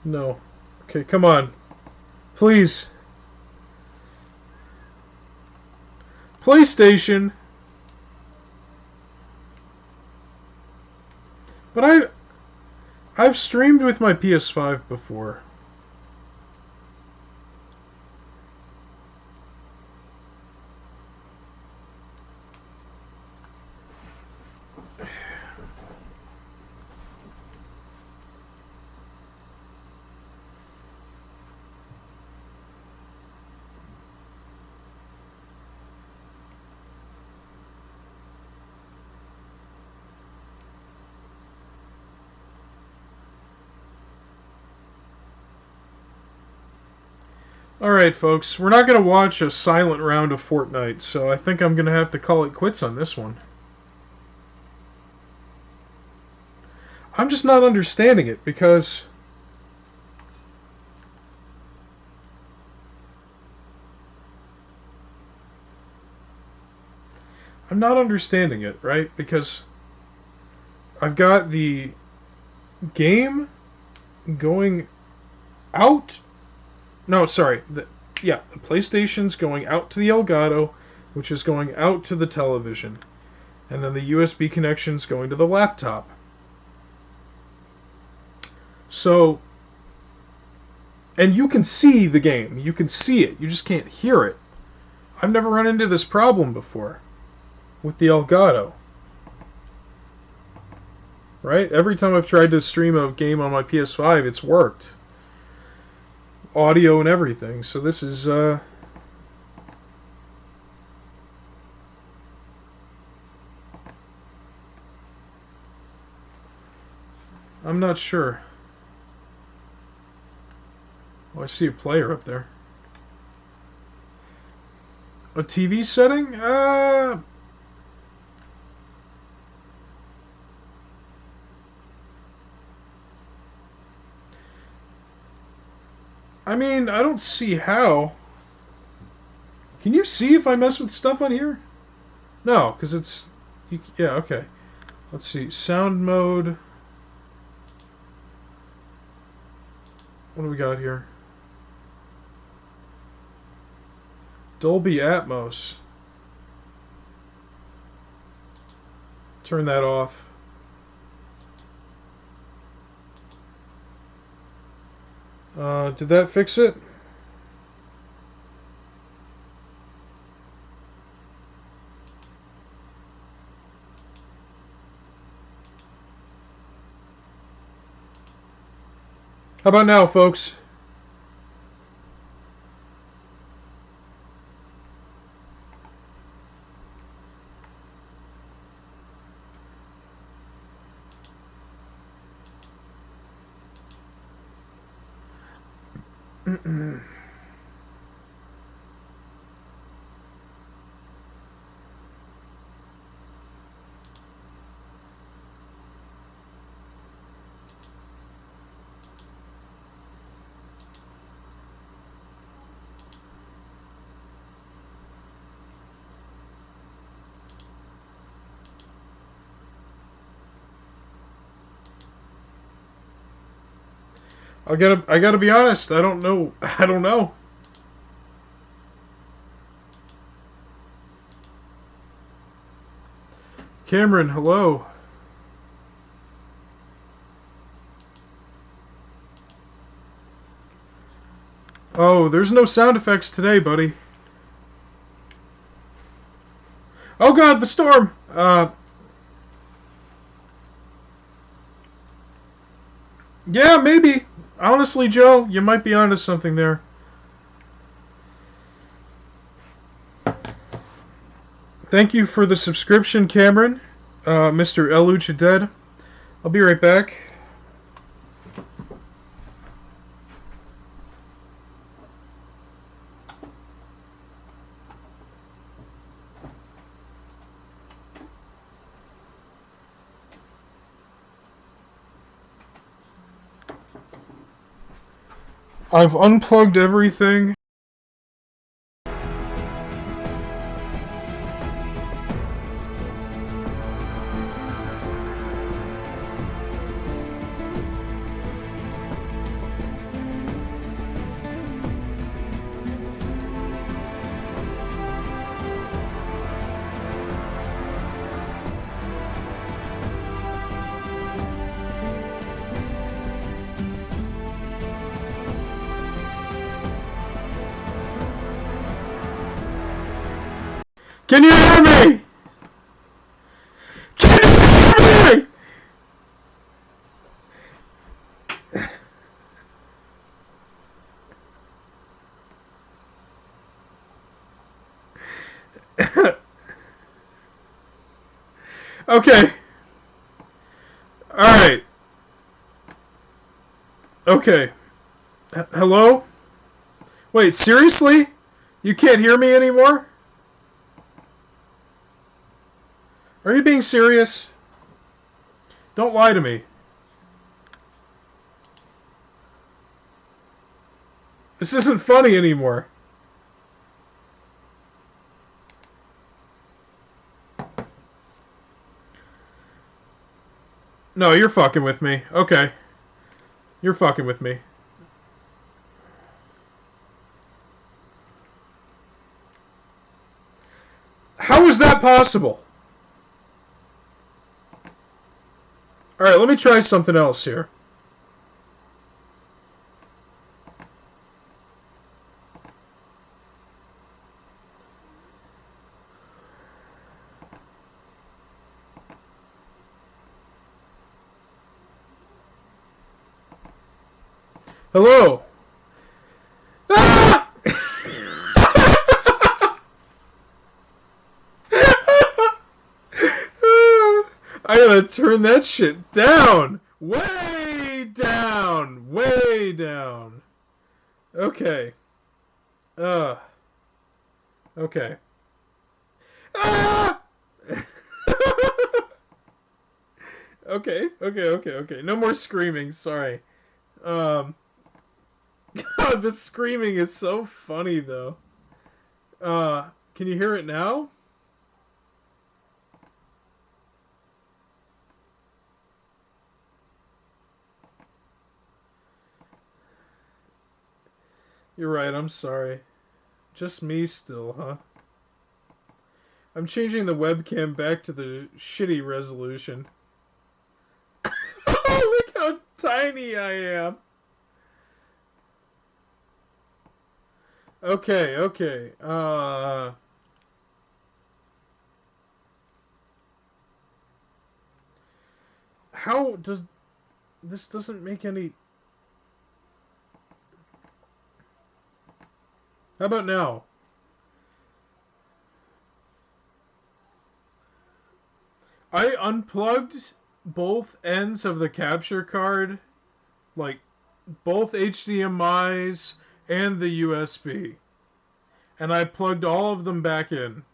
No. Okay, come on. Please. PlayStation. But I've streamed with my PS5 before. Alright, folks, we're not going to watch a silent round of Fortnite, so I think I'm going to have to call it quits on this one. I'm just not understanding it because I'm not understanding it, right? Because I've got the game going out. No, sorry. The PlayStation's going out to the Elgato, which is going out to the television. And then the USB connection's going to the laptop. So, and you can see the game. You can see it. You just can't hear it. I've never run into this problem before with the Elgato. Right? Every time I've tried to stream a game on my PS5, it's worked. Audio and everything. So this is I'm not sure. Oh, I see a player up there. A TV setting? I mean, I don't see how. Can you see if I mess with stuff on here? No, because it's... Yeah, okay. Let's see. Sound mode. What do we got here? Dolby Atmos. Turn that off. Did that fix it? How about now, folks? I gotta be honest. I don't know. I don't know. Cameron, hello. Oh, there's no sound effects today, buddy. Oh God, the storm. Yeah, maybe. Honestly, Joe, you might be onto something there. Thank you for the subscription, Cameron. Mr. Elucha Dead. I'll be right back. I've unplugged everything. Can you hear me? Can you hear me? Okay. Alright. Okay. Hello? Wait, seriously? You can't hear me anymore? Are you being serious? Don't lie to me. This isn't funny anymore. No, you're fucking with me. Okay. You're fucking with me. How is that possible? Alright, let me try something else here. Hello? Ah! I gotta turn that shit down. Way down. Way down. Okay. Uh. Okay. Ah! Okay. No more screaming. Sorry. Um. God, the screaming is so funny though. Can you hear it now? You're right, I'm sorry. Just me still, huh? I'm changing the webcam back to the shitty resolution. Oh, look how tiny I am. Okay, okay. How does this doesn't make any. How about now? I unplugged both ends of the capture card, like both HDMI's and the USB, and I plugged all of them back in.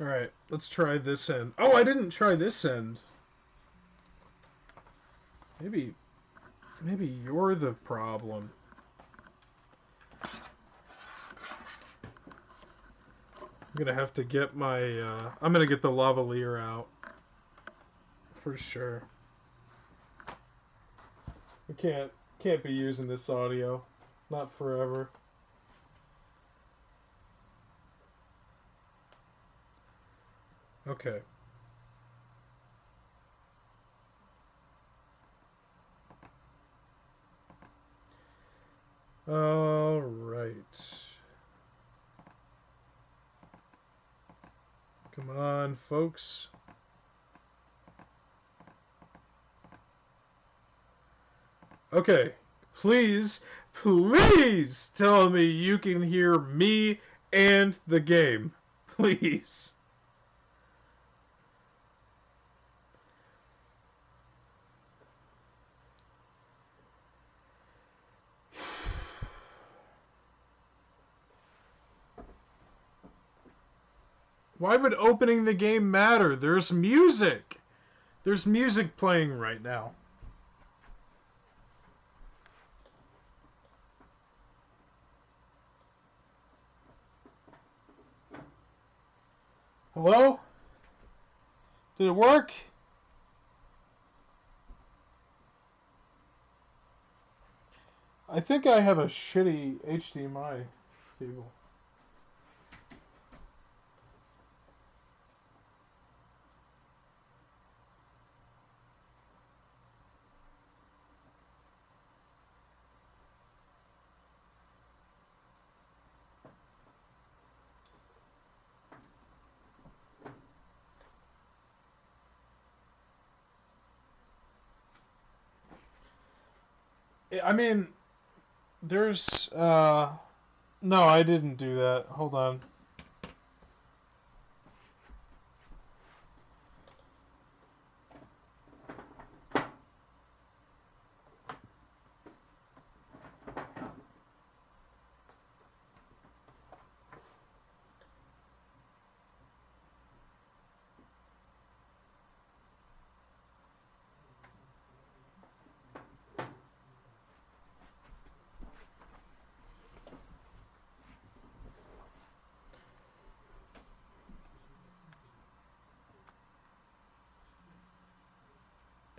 Alright, let's try this end. Oh, I didn't try this end. Maybe maybe you're the problem. I'm gonna have to get my I'm gonna get the lavalier out. For sure. We can't be using this audio. Not forever. Okay. All right. Come on, folks. Okay. Please tell me you can hear me and the game. Please. Why would opening the game matter? There's music. There's music playing right now. Hello? Did it work? I think I have a shitty HDMI cable. I mean, there's no, I didn't do that. Hold on.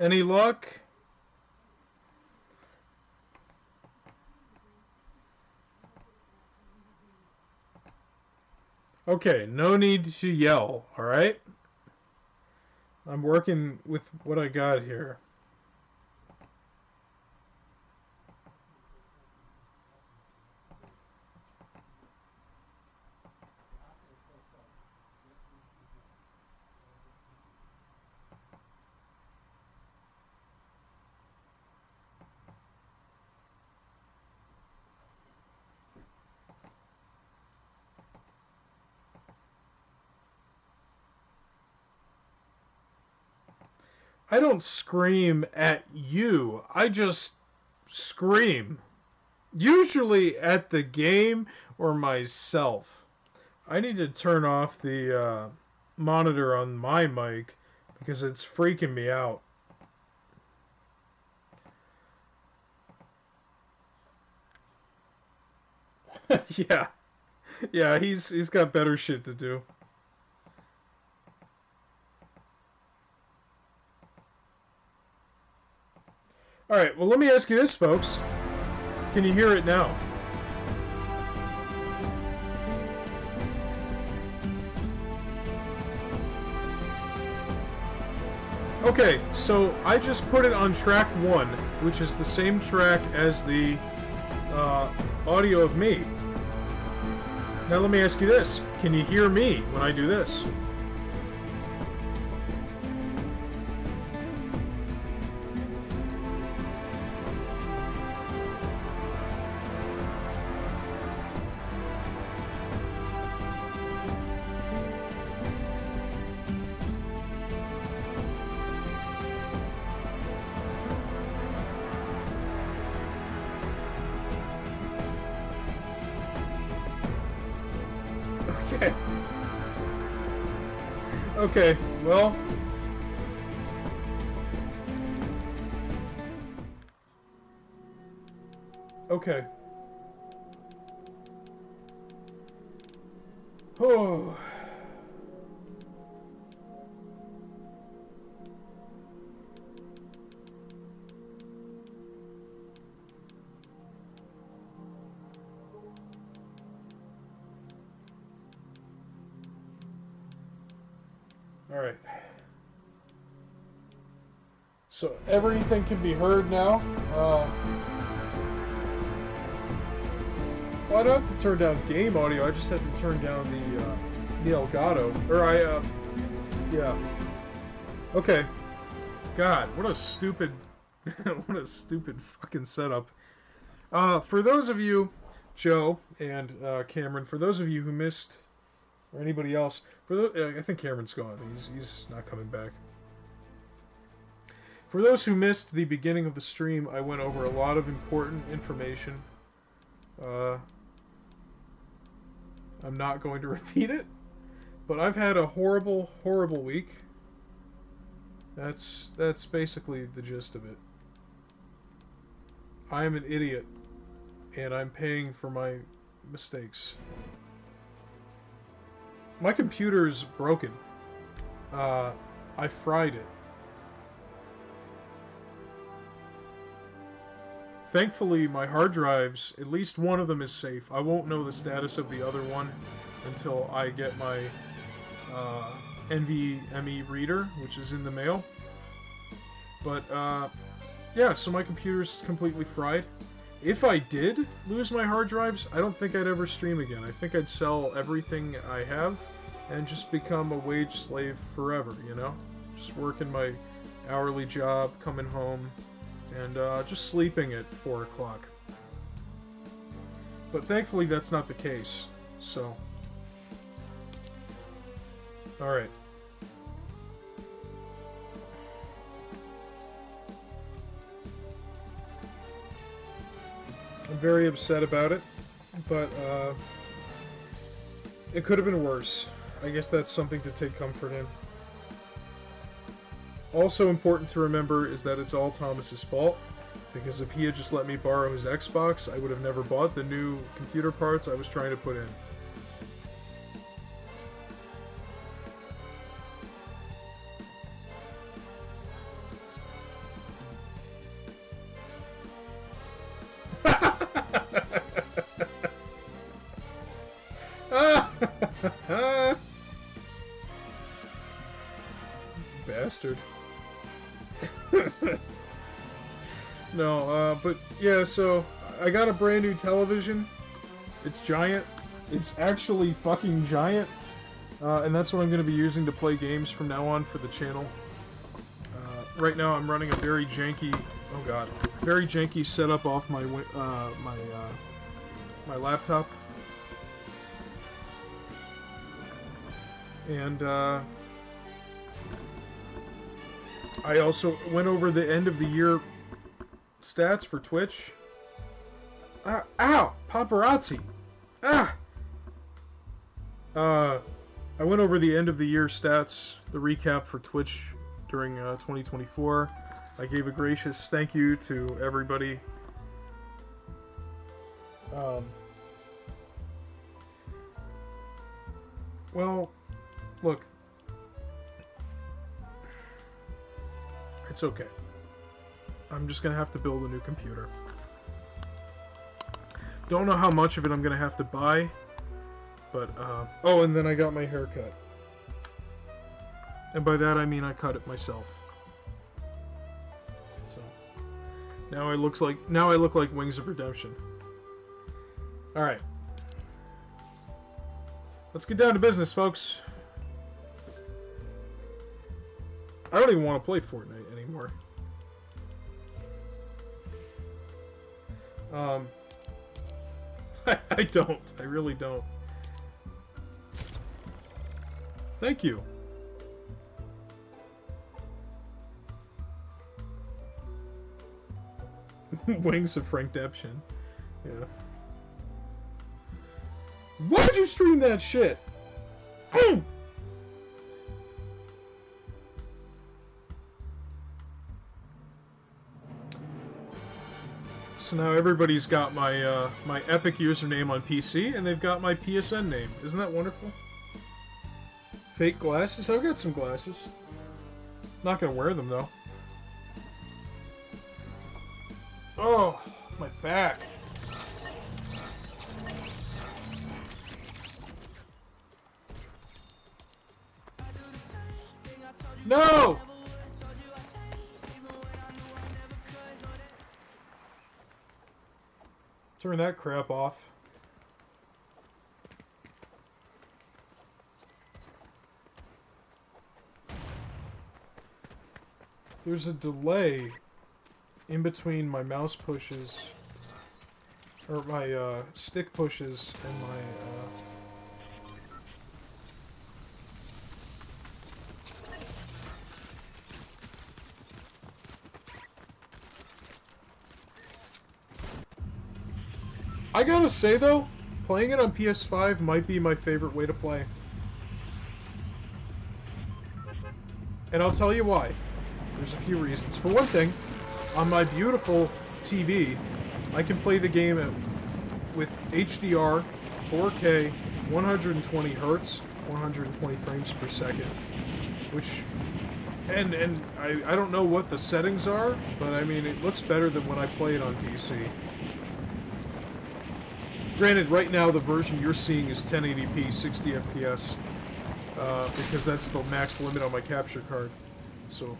Any luck? Okay, no need to yell, alright? I'm working with what I got here. I don't scream at you. I just scream. Usually at the game or myself. I need to turn off the monitor on my mic because it's freaking me out. Yeah. Yeah, he's got better shit to do. Alright, well let me ask you this, folks. Can you hear it now? Okay, so I just put it on track 1, which is the same track as the audio of me. Now let me ask you this. Can you hear me when I do this? Okay. Okay, well. Okay. Oh. Alright. So everything can be heard now. Well, I don't have to turn down game audio, I just have to turn down the Elgato. Yeah. Okay. God, what a stupid, what a stupid fucking setup. For those of you, Joe and Cameron, for those of you who missed, or anybody else, I think Cameron's gone. He's not coming back. For those who missed the beginning of the stream, I went over a lot of important information. I'm not going to repeat it, but I've had a horrible, horrible week. That's basically the gist of it. I am an idiot, and I'm paying for my mistakes. My computer's broken. I fried it. Thankfully, my hard drives, at least one of them is safe. I won't know the status of the other one until I get my NVMe reader, which is in the mail. But, yeah, so my computer's completely fried. If I did lose my hard drives, I don't think I'd ever stream again. I think I'd sell everything I have and just become a wage slave forever, you know? Just working my hourly job, coming home, and just sleeping at 4 o'clock. But thankfully that's not the case, so... Alright. I'm very upset about it, but it could have been worse. I guess that's something to take comfort in. Also important to remember is that it's all Thomas's fault, because if he had just let me borrow his Xbox, I would have never bought the new computer parts I was trying to put in. Bastard. No, but yeah, so I got a brand new television. It's giant. It's actually fucking giant. And that's what I'm going to be using to play games from now on for the channel. Right now I'm running a very janky, oh god, very janky setup off my my laptop. And I also went over the end of the year stats for Twitch. Ow! Paparazzi! Ah! I went over the end of the year stats, the recap for Twitch during 2024. I gave a gracious thank you to everybody. Well, look, it's okay. I'm just gonna have to build a new computer. Don't know how much of it I'm gonna have to buy, but oh, and then I got my hair cut, and by that I mean I cut it myself. So now I look like Wings of Redemption. All right, let's get down to business, folks. I don't even want to play Fortnite anymore. I don't. I really don't. Thank you. Wings of Frankdemption. Yeah. Why'd you stream that shit? So now everybody's got my my Epic username on PC, and they've got my PSN name. Isn't that wonderful? Fake glasses? I've got some glasses. Not gonna wear them though. Oh, my back. No! Turn that crap off. There's a delay in between my mouse pushes, or my stick pushes, and my I gotta say though, playing it on PS5 might be my favorite way to play. And I'll tell you why. There's a few reasons. For one thing, on my beautiful TV, I can play the game with HDR, 4K, 120 Hz, 120 frames per second. Which, and I don't know what the settings are, but I mean, it looks better than when I play it on PC. Granted, right now the version you're seeing is 1080p, 60 FPS, because that's the max limit on my capture card. So,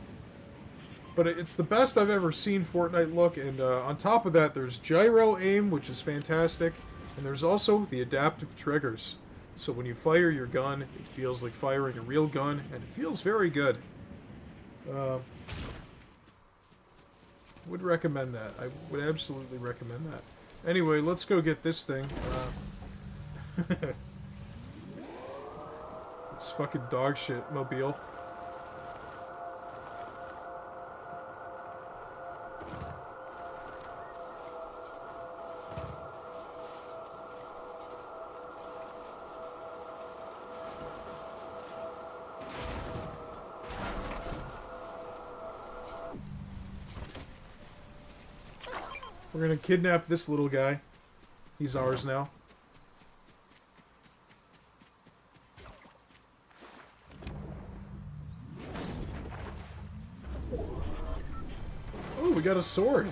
but it's the best I've ever seen Fortnite look, and on top of that, there's gyro aim, which is fantastic, and there's also the adaptive triggers. So when you fire your gun, it feels like firing a real gun, and it feels very good. Would recommend that. I would absolutely recommend that. Anyway, let's go get this thing. It's fucking dog shit mobile. We're gonna kidnap this little guy. He's ours now. Oh, we got a sword.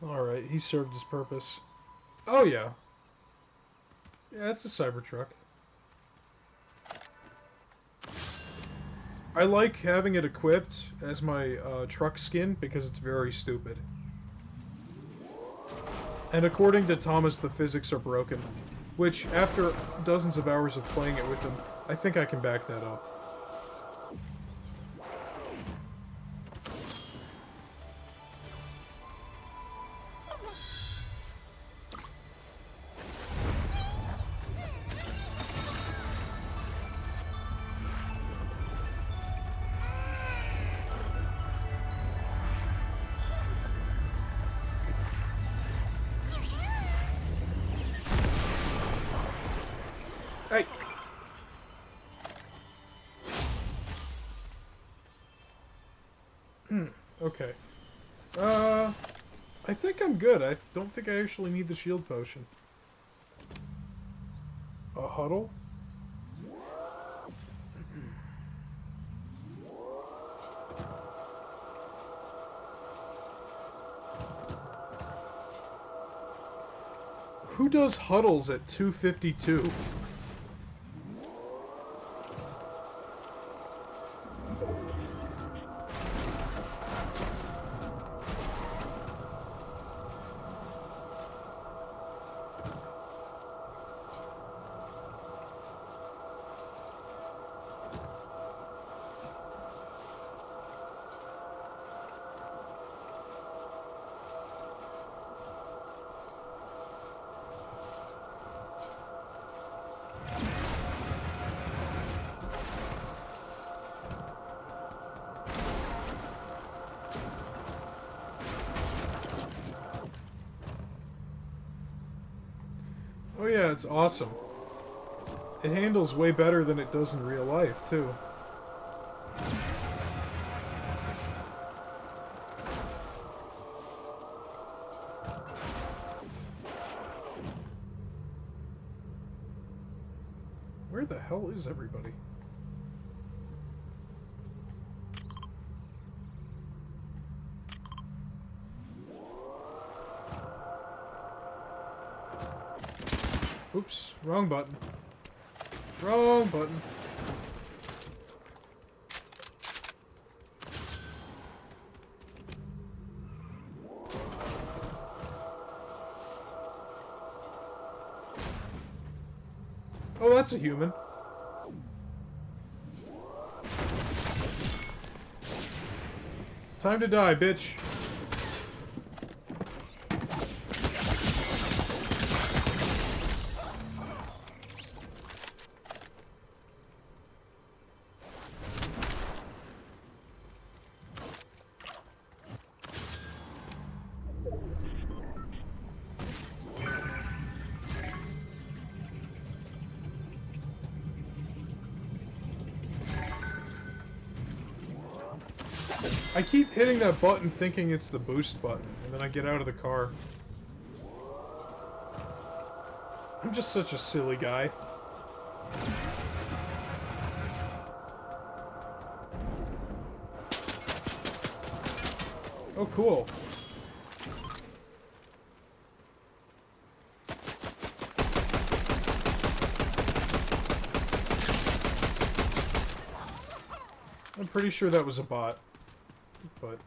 Alright, he served his purpose. Oh, yeah. Yeah, it's a Cybertruck. I like having it equipped as my truck skin because it's very stupid. And according to Thomas, the physics are broken. Which, after dozens of hours of playing it with him, I think I can back that up. Hey! Okay. I think I'm good. I don't think I actually need the shield potion. A huddle? Who does huddles at 252? Oh yeah, it's awesome. It handles way better than it does in real life, too. Where the hell is everybody? Oops, wrong button. Wrong button. Oh, that's a human. Time to die, bitch. I keep hitting that button thinking it's the boost button, and then I get out of the car. I'm just such a silly guy. Oh, cool. I'm pretty sure that was a bot, but...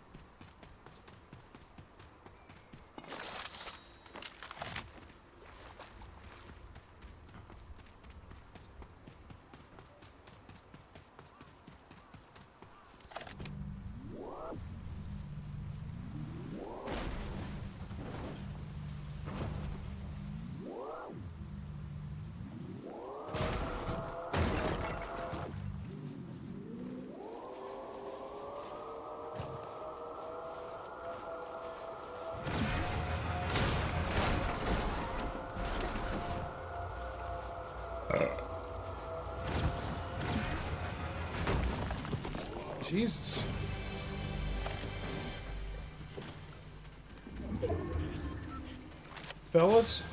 Jesus. Fellas?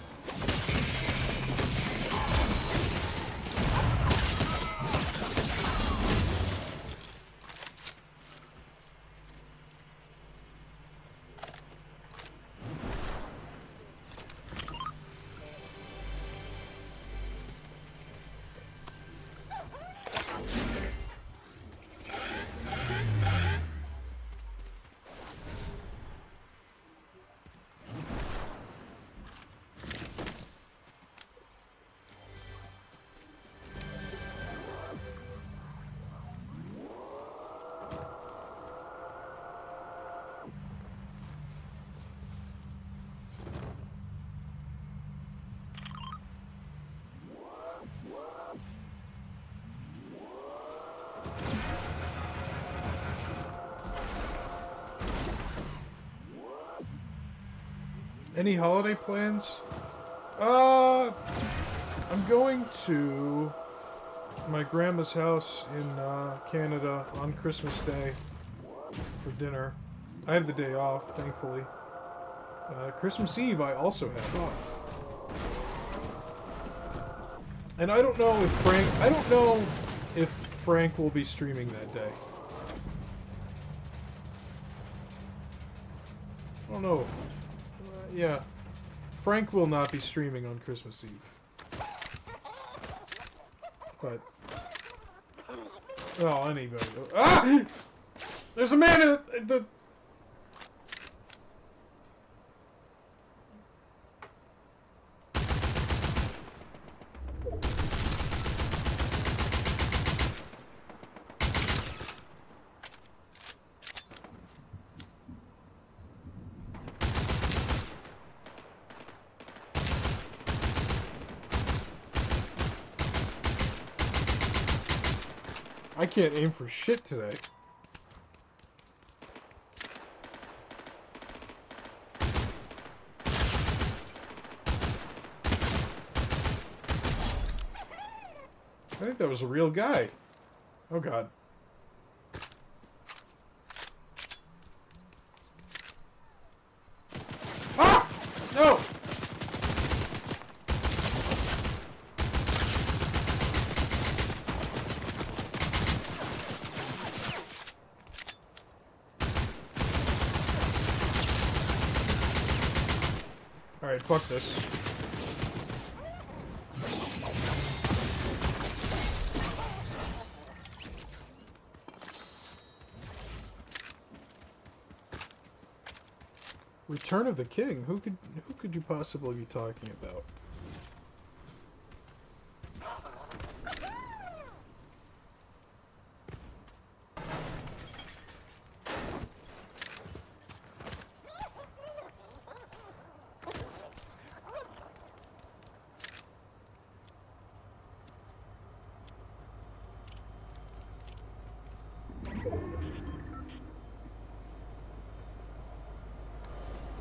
Any holiday plans? I'm going to my grandma's house in Canada on Christmas Day for dinner. I have the day off, thankfully. Christmas Eve I also have off. And I don't know if Frank will be streaming that day. I don't know. Yeah. Frank will not be streaming on Christmas Eve. But... oh, anybody. Ah! There's a man in the... I can't aim for shit today. I think that was a real guy. Oh god. Ah! No! Alright, fuck this. Return of the King? Who could you possibly be talking about?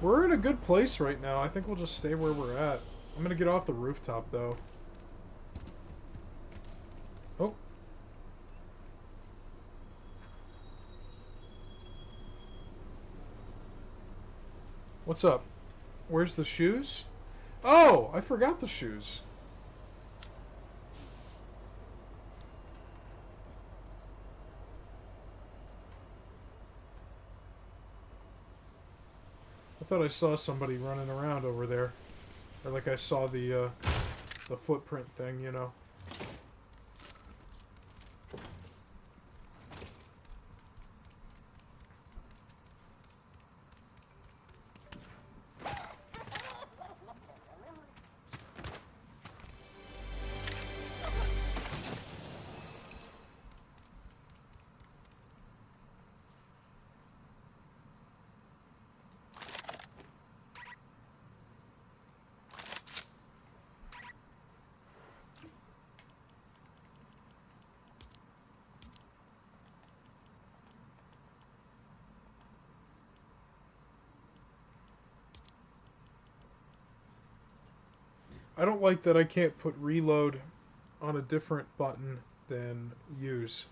We're in a good place right now. I think we'll just stay where we're at. I'm gonna get off the rooftop, though. Oh. What's up? Where's the shoes? Oh! I forgot the shoes. I thought I saw somebody running around over there. Or like I saw the footprint thing, you know. I don't like that I can't put reload on a different button than use.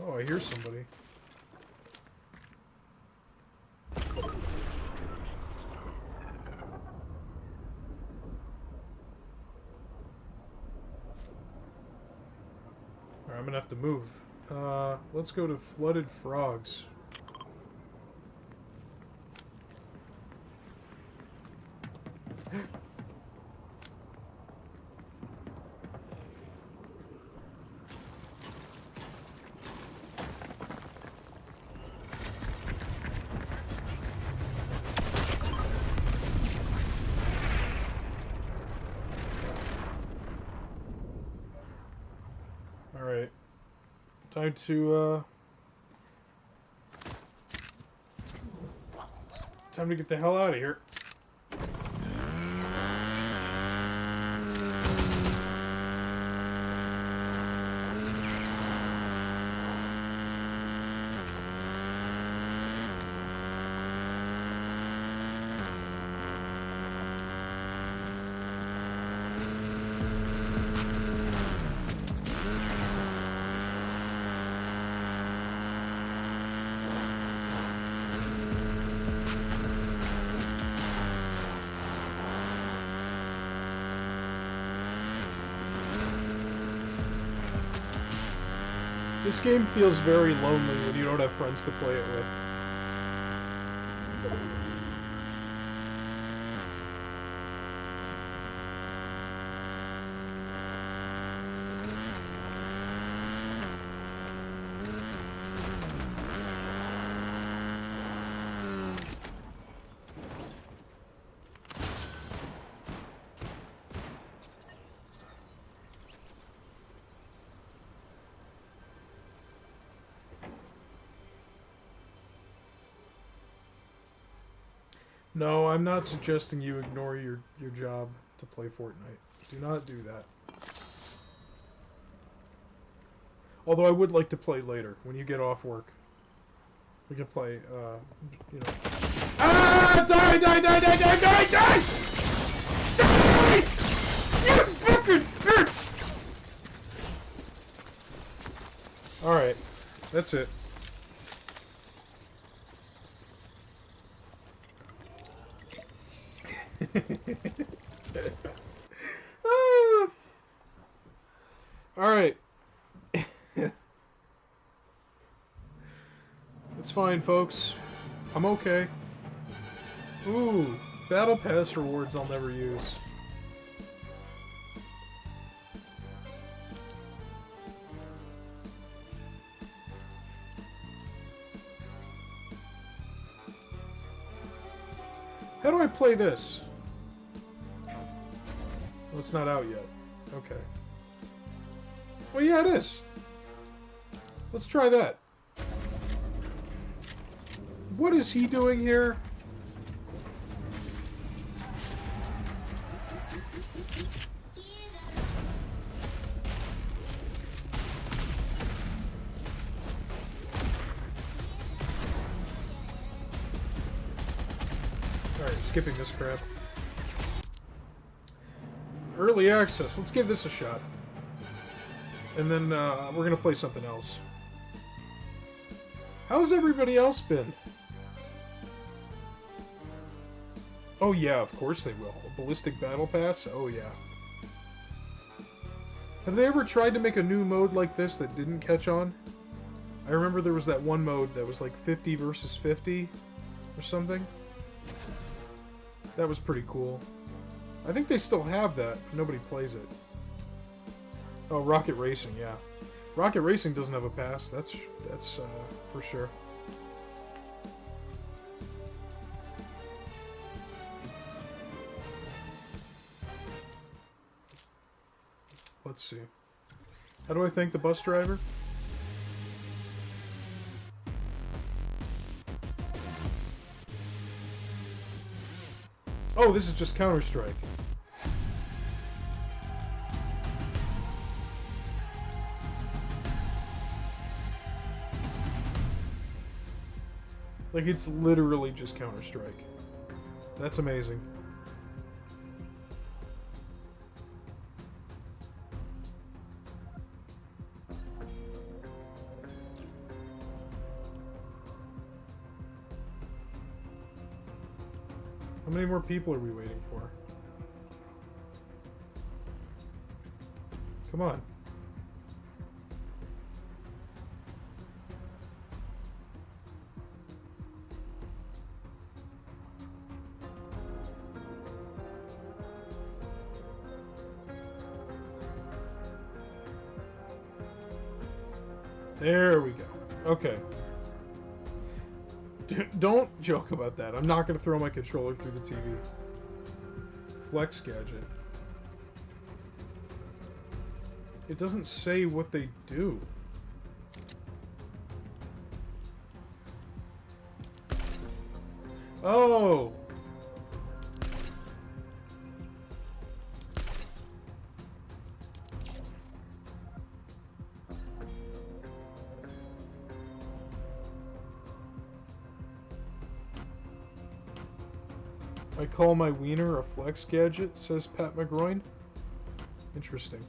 Oh, I hear somebody. Alright, I'm gonna have to move. Let's go to Flooded Frogs. Alright. Time to, time to get the hell out of here. This game feels very lonely when you don't have friends to play it with. No, I'm not suggesting you ignore your job to play Fortnite. Do not do that. Although I would like to play later, when you get off work. We can play, you know... Ah! Die! Die! Die! Die! Die! Die! Die! Die! You fucking bitch! Alright. That's it. Alright. It's fine, folks. I'm okay. Ooh, Battle Pass rewards I'll never use. How do I play this? Well, it's not out yet. Okay. Well, yeah, it is. Let's try that. What is he doing here? Alright, skipping this crap. Early access. Let's give this a shot. And then we're gonna play something else. How's everybody else been? Oh yeah, of course they will. A ballistic battle pass? Oh yeah. Have they ever tried to make a new mode like this that didn't catch on? I remember there was that one mode that was like 50 versus 50 or something. That was pretty cool. I think they still have that. Nobody plays it. Oh, Rocket Racing, yeah. Rocket Racing doesn't have a pass. That's for sure. Let's see. How do I thank the bus driver? Oh, this is just Counter-Strike. Like, it's literally just Counter-Strike. That's amazing. How many more people are we waiting for? Come on. There we go. Okay. Don't joke about that. I'm not going to throw my controller through the TV. Flex gadget. It doesn't say what they do. Oh! I call my wiener a flex gadget, says Pat McGroin. Interesting.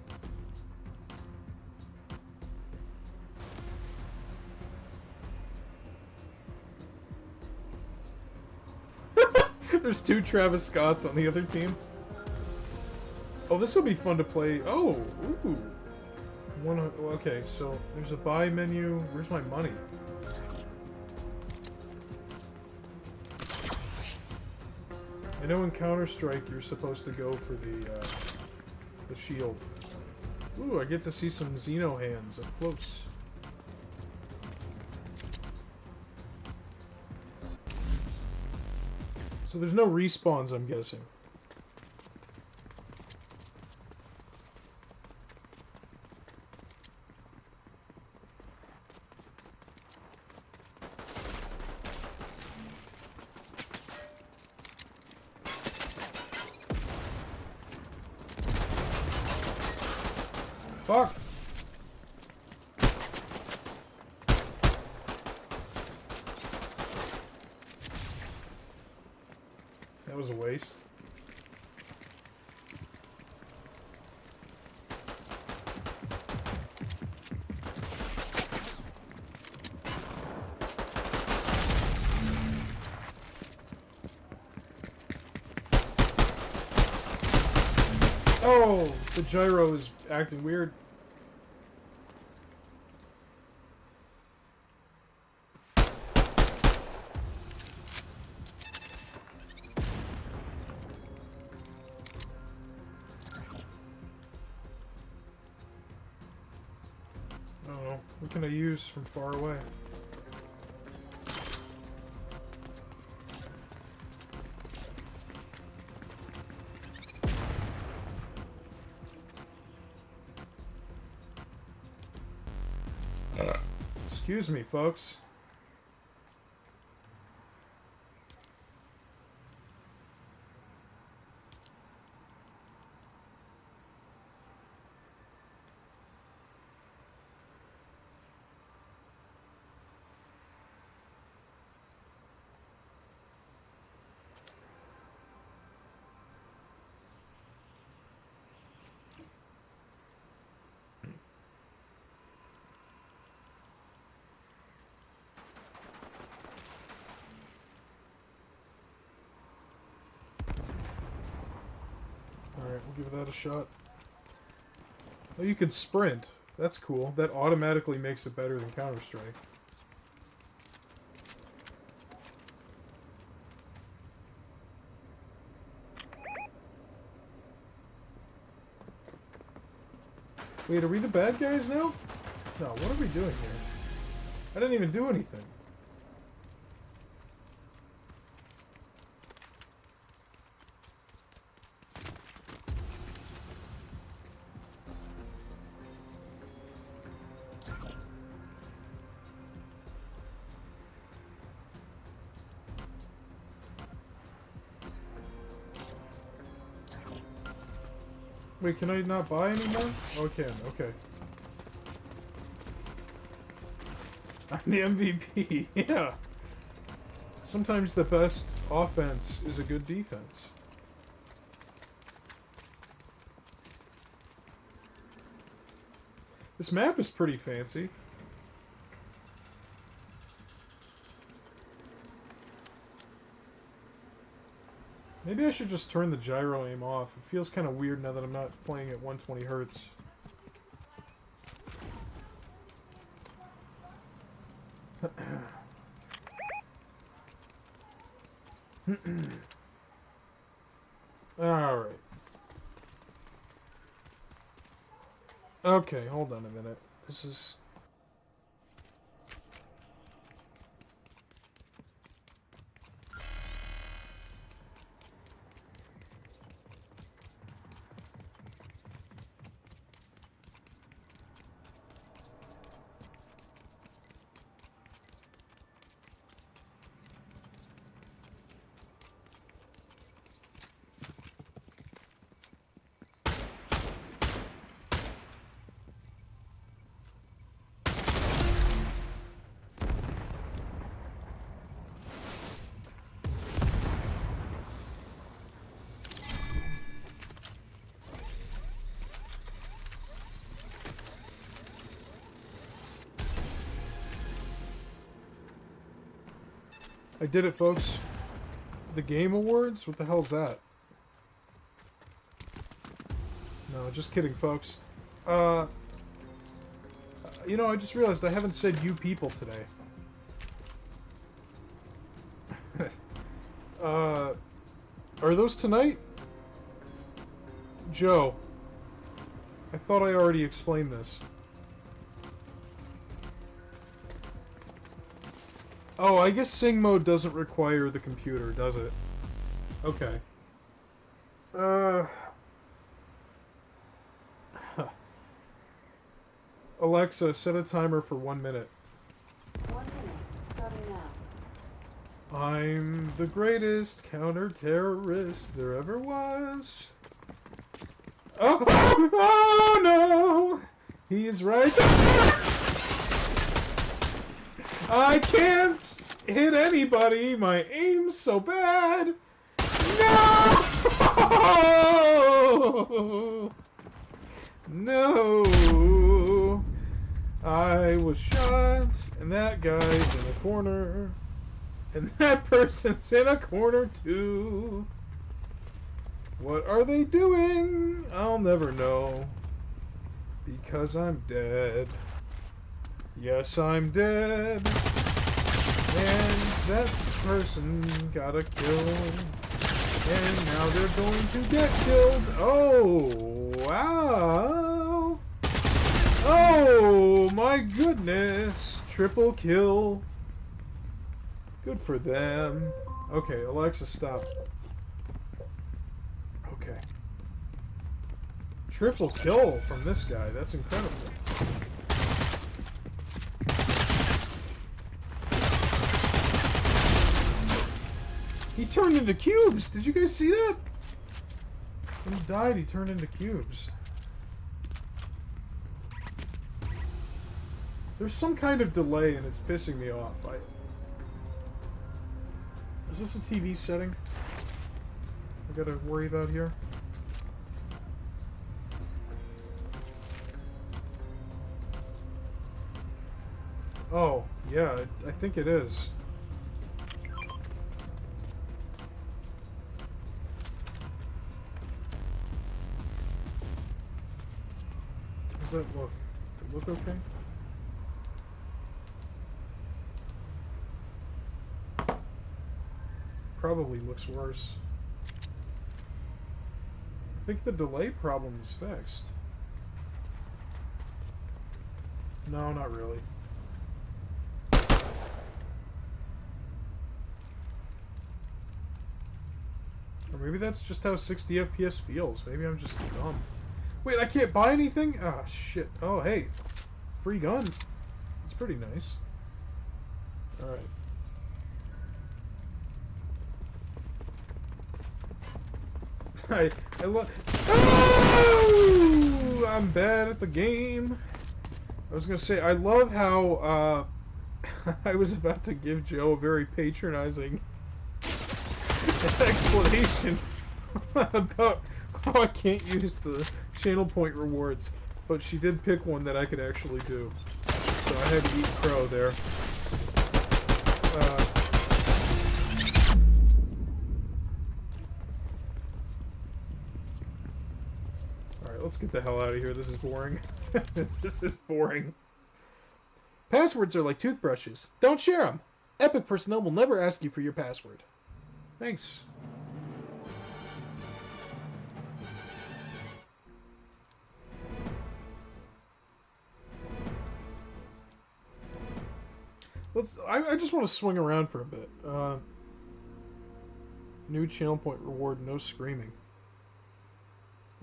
There's two Travis Scotts on the other team. Oh, this will be fun to play. Oh, ooh. Okay, so there's a buy menu. Where's my money? I know in Counter-Strike you're supposed to go for the shield. Ooh, I get to see some Xeno hands up close. So there's no respawns, I'm guessing. Fuck! That was a waste. Oh! The gyro is acting weird. Oh, what can I use from far away? Excuse me, folks. Alright, we'll give that a shot. Oh, you can sprint. That's cool. That automatically makes it better than Counter-Strike. Wait, are we the bad guys now? No, what are we doing here? I didn't even do anything. Wait, can I not buy anymore? Oh, I can. Okay. I'm the MVP. Yeah. Sometimes the best offense is a good defense. This map is pretty fancy. Maybe I should just turn the gyro aim off. It feels kind of weird now that I'm not playing at 120 hertz. Alright. Okay, hold on a minute. This is... I did it, folks. The Game Awards? What the hell's that? No, just kidding, folks. You know, I just realized I haven't said you people today. Are those tonight? Joe. I thought I already explained this. Oh, I guess sing mode doesn't require the computer, does it? Okay. Alexa, set a timer for 1 minute. 1 minute, starting now. I'm the greatest counter-terrorist there ever was. Oh, oh no! He's right there! I can't hit anybody! My aim's so bad! No! No! I was shot, and that guy's in a corner. And that person's in a corner too. What are they doing? I'll never know. Because I'm dead. Yes, I'm dead. And that person got a kill. And now they're going to get killed. Oh, wow. Oh, my goodness. Triple kill. Good for them. Okay, Alexa, stop. Okay. Triple kill from this guy. That's incredible. He turned into cubes! Did you guys see that? When he died, he turned into cubes. There's some kind of delay and it's pissing me off. Is this a TV setting I gotta worry about here? Oh, yeah, I think it is. Does that look? Does it look okay? Probably looks worse. I think the delay problem is fixed. No, not really. Or maybe that's just how 60 FPS feels. Maybe I'm just dumb. Wait, I can't buy anything? Ah, shit. Oh, hey. Free gun. It's pretty nice. Alright. I love. Oh! I'm bad at the game. I was gonna say I love how I was about to give Joe a very patronizing explanation about how I can't use the channel point rewards, but she did pick one that I could actually do, so I had to eat crow there. Alright, let's get the hell out of here. This is boring. This is boring. Passwords are like toothbrushes. Don't share them. Epic personnel will never ask you for your password. Thanks. I just want to swing around for a bit. New channel point reward, no screaming.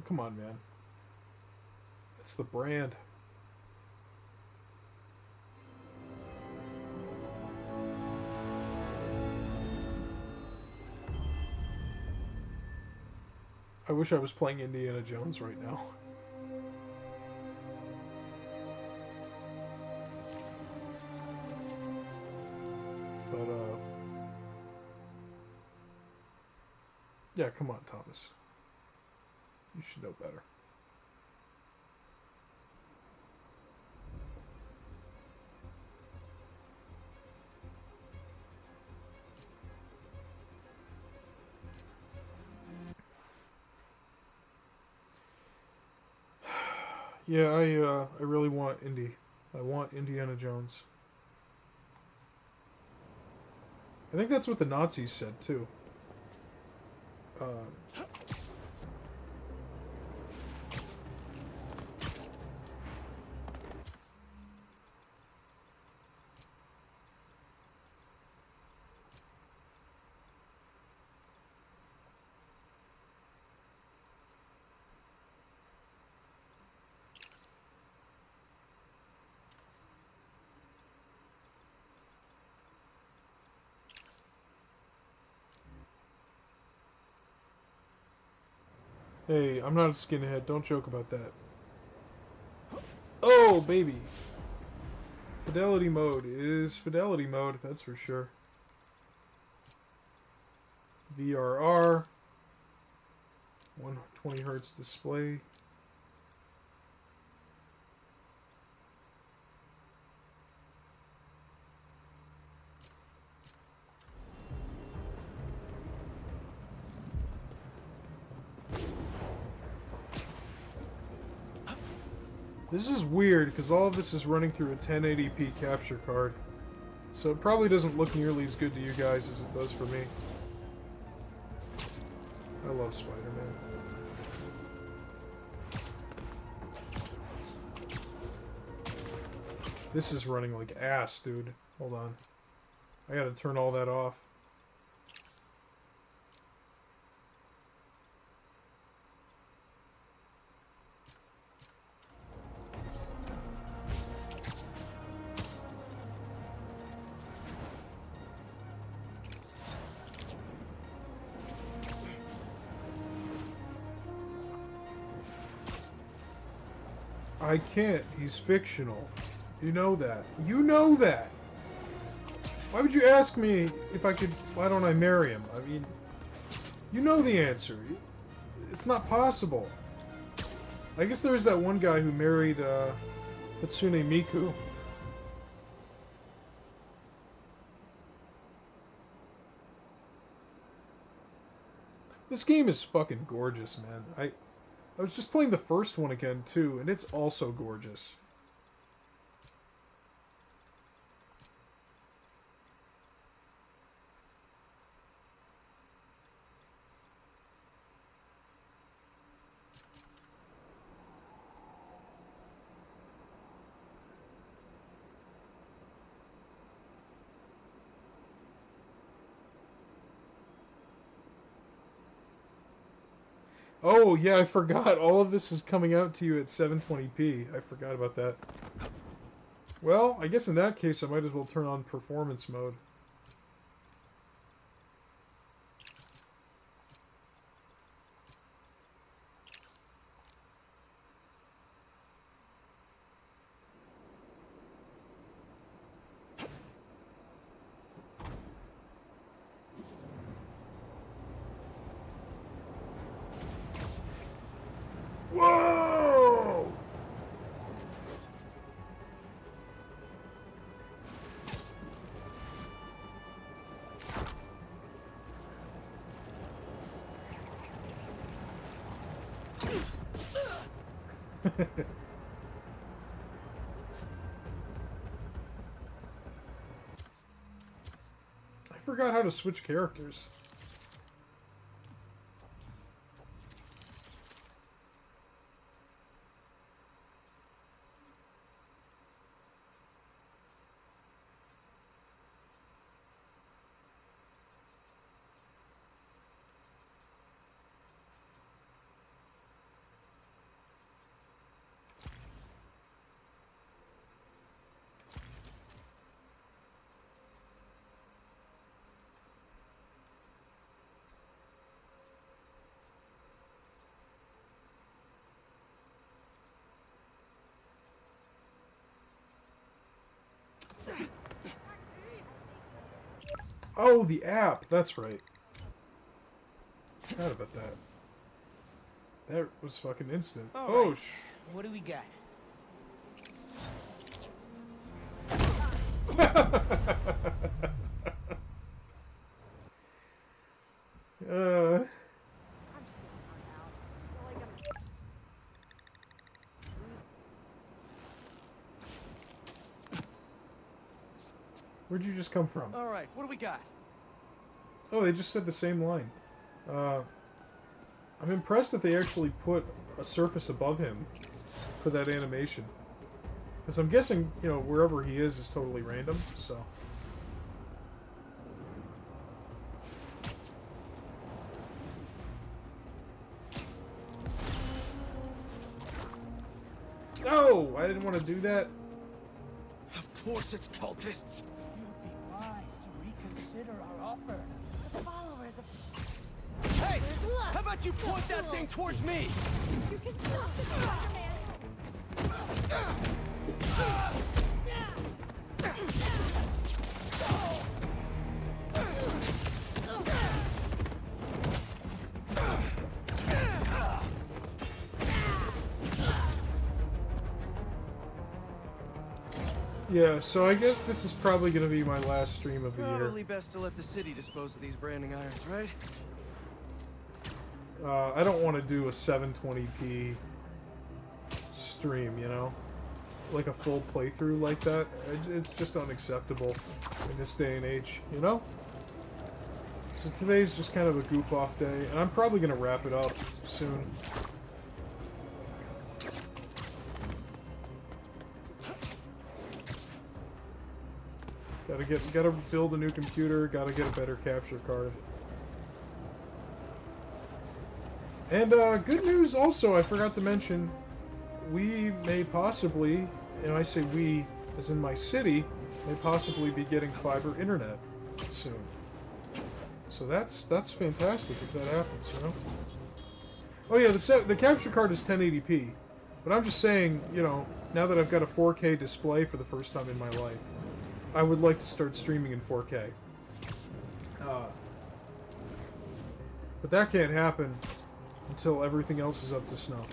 Oh, come on, man. That's the brand. I wish I was playing Indiana Jones right now. But, yeah, come on, Thomas. You should know better. Yeah, I really want Indy. I want Indiana Jones. I think that's what the Nazis said, too. Uh, hey, I'm not a skinhead. Don't joke about that. Oh, baby. Fidelity mode is fidelity mode, that's for sure. VRR. 120 hertz display. This is weird because all of this is running through a 1080p capture card. So it probably doesn't look nearly as good to you guys as it does for me. I love Spider-Man. This is running like ass, dude. Hold on. I gotta turn all that off. I can't. He's fictional. You know that. You know that! Why would you ask me if I could... Why don't I marry him? I mean... You know the answer. It's not possible. I guess there was that one guy who married, Hatsune Miku. This game is fucking gorgeous, man. I was just playing the first one again, too, and it's also gorgeous. Oh, yeah, I forgot. All of this is coming out to you at 720p. I forgot about that. Well, I guess in that case I might as well turn on performance mode. Whoa! I forgot how to switch characters. Oh, the app. That's right. Forgot about that. That was fucking instant. All right. What do we got? uh, Where'd you just come from? All right, what do we got? Oh, they just said the same line. I'm impressed that they actually put a surface above him for that animation. Because I'm guessing, you know, wherever he is totally random, so... No! I didn't want to do that. Of course it's cultists. You'd be wise to reconsider our offer. The followers of Hey! There's luck. How about you point that thing towards me? you can trust the Spider-Man. Yeah, so I guess this is probably going to be my last stream of the Probably year. best to let the city dispose of these branding irons, right? I don't want to do a 720p stream, you know? Like a full playthrough like that. It's just unacceptable in this day and age, you know? So today's just kind of a goof-off day, and I'm probably going to wrap it up soon. Gotta build a new computer, gotta get a better capture card. And good news also, I forgot to mention, we may possibly, and I say we, as in my city, may possibly be getting fiber internet soon. So that's fantastic if that happens, you know? Oh yeah, the capture card is 1080p, but I'm just saying, you know, now that I've got a 4K display for the first time in my life, I would like to start streaming in 4K. But that can't happen until everything else is up to snuff.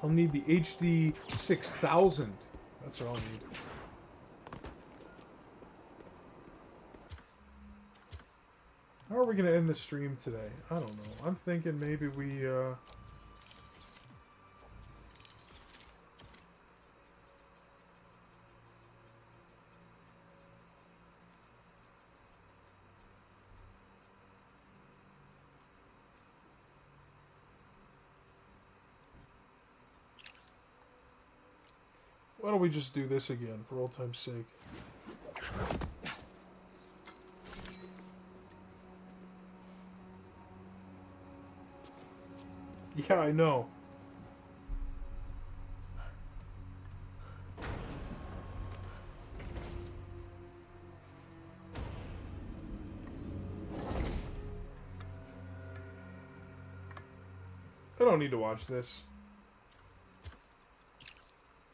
I'll need the HD 6000. That's what I'll need. How are we going to end the stream today? I don't know. I'm thinking maybe we, why don't we just do this again, for old time's sake? Yeah, I know. I don't need to watch this.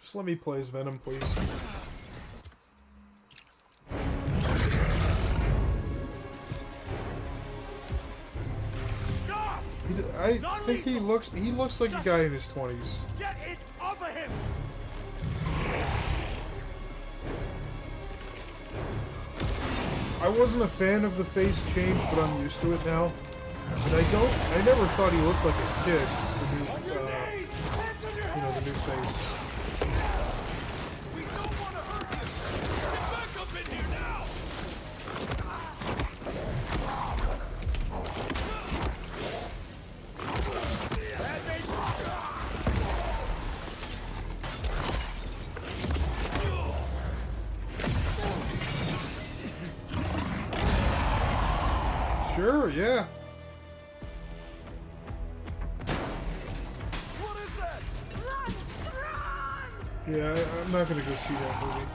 Just let me play as Venom, please. I think he looks like a guy in his 20s. Get it off of him! I wasn't a fan of the face change, but I'm used to it now. And I never thought he looked like a kid. The new, the new face. We don't want to hurt him! Get back up in here now! Sure, yeah. What is that? Yeah, I'm not gonna go see that movie.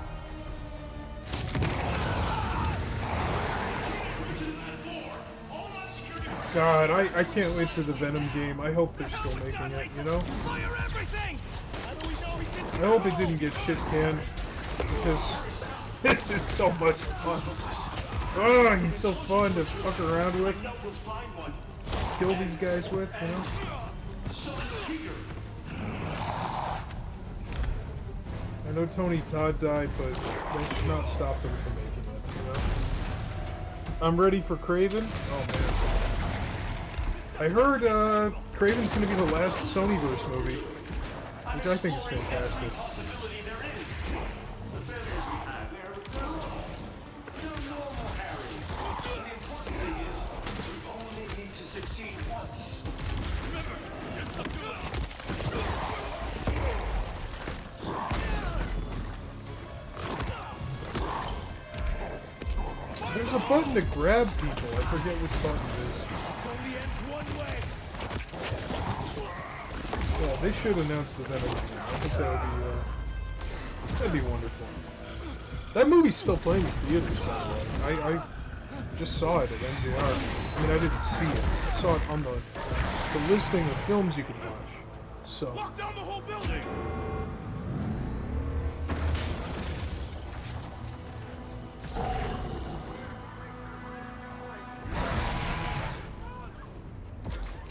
God, I can't wait for the Venom game. I hope they're still making it, you know? Fire everything! How do we know he didn't I hope it didn't get shit canned. Because this is so much fun. Oh, he's so fun to fuck around with. To kill these guys with, you know? I know Tony Todd died, but that should not stop him from making it, you know? I'm ready for Craven. Oh, man. I heard Craven's going to be the last Sonyverse movie, which I think is fantastic. Possibility there is. The failures we had there, you're normal, Harry. The important thing is, we only need to succeed once. Remember, just up to it. There's a button to grab people. I forget which button it is. Only ends one way. Yeah, they should announce the Venom now. I think that'd be wonderful. That movie's still playing in theaters, by the way. I just saw it at MJR. I mean, I didn't see it. I saw it on the listing of films you could watch. So. Lock down the whole building.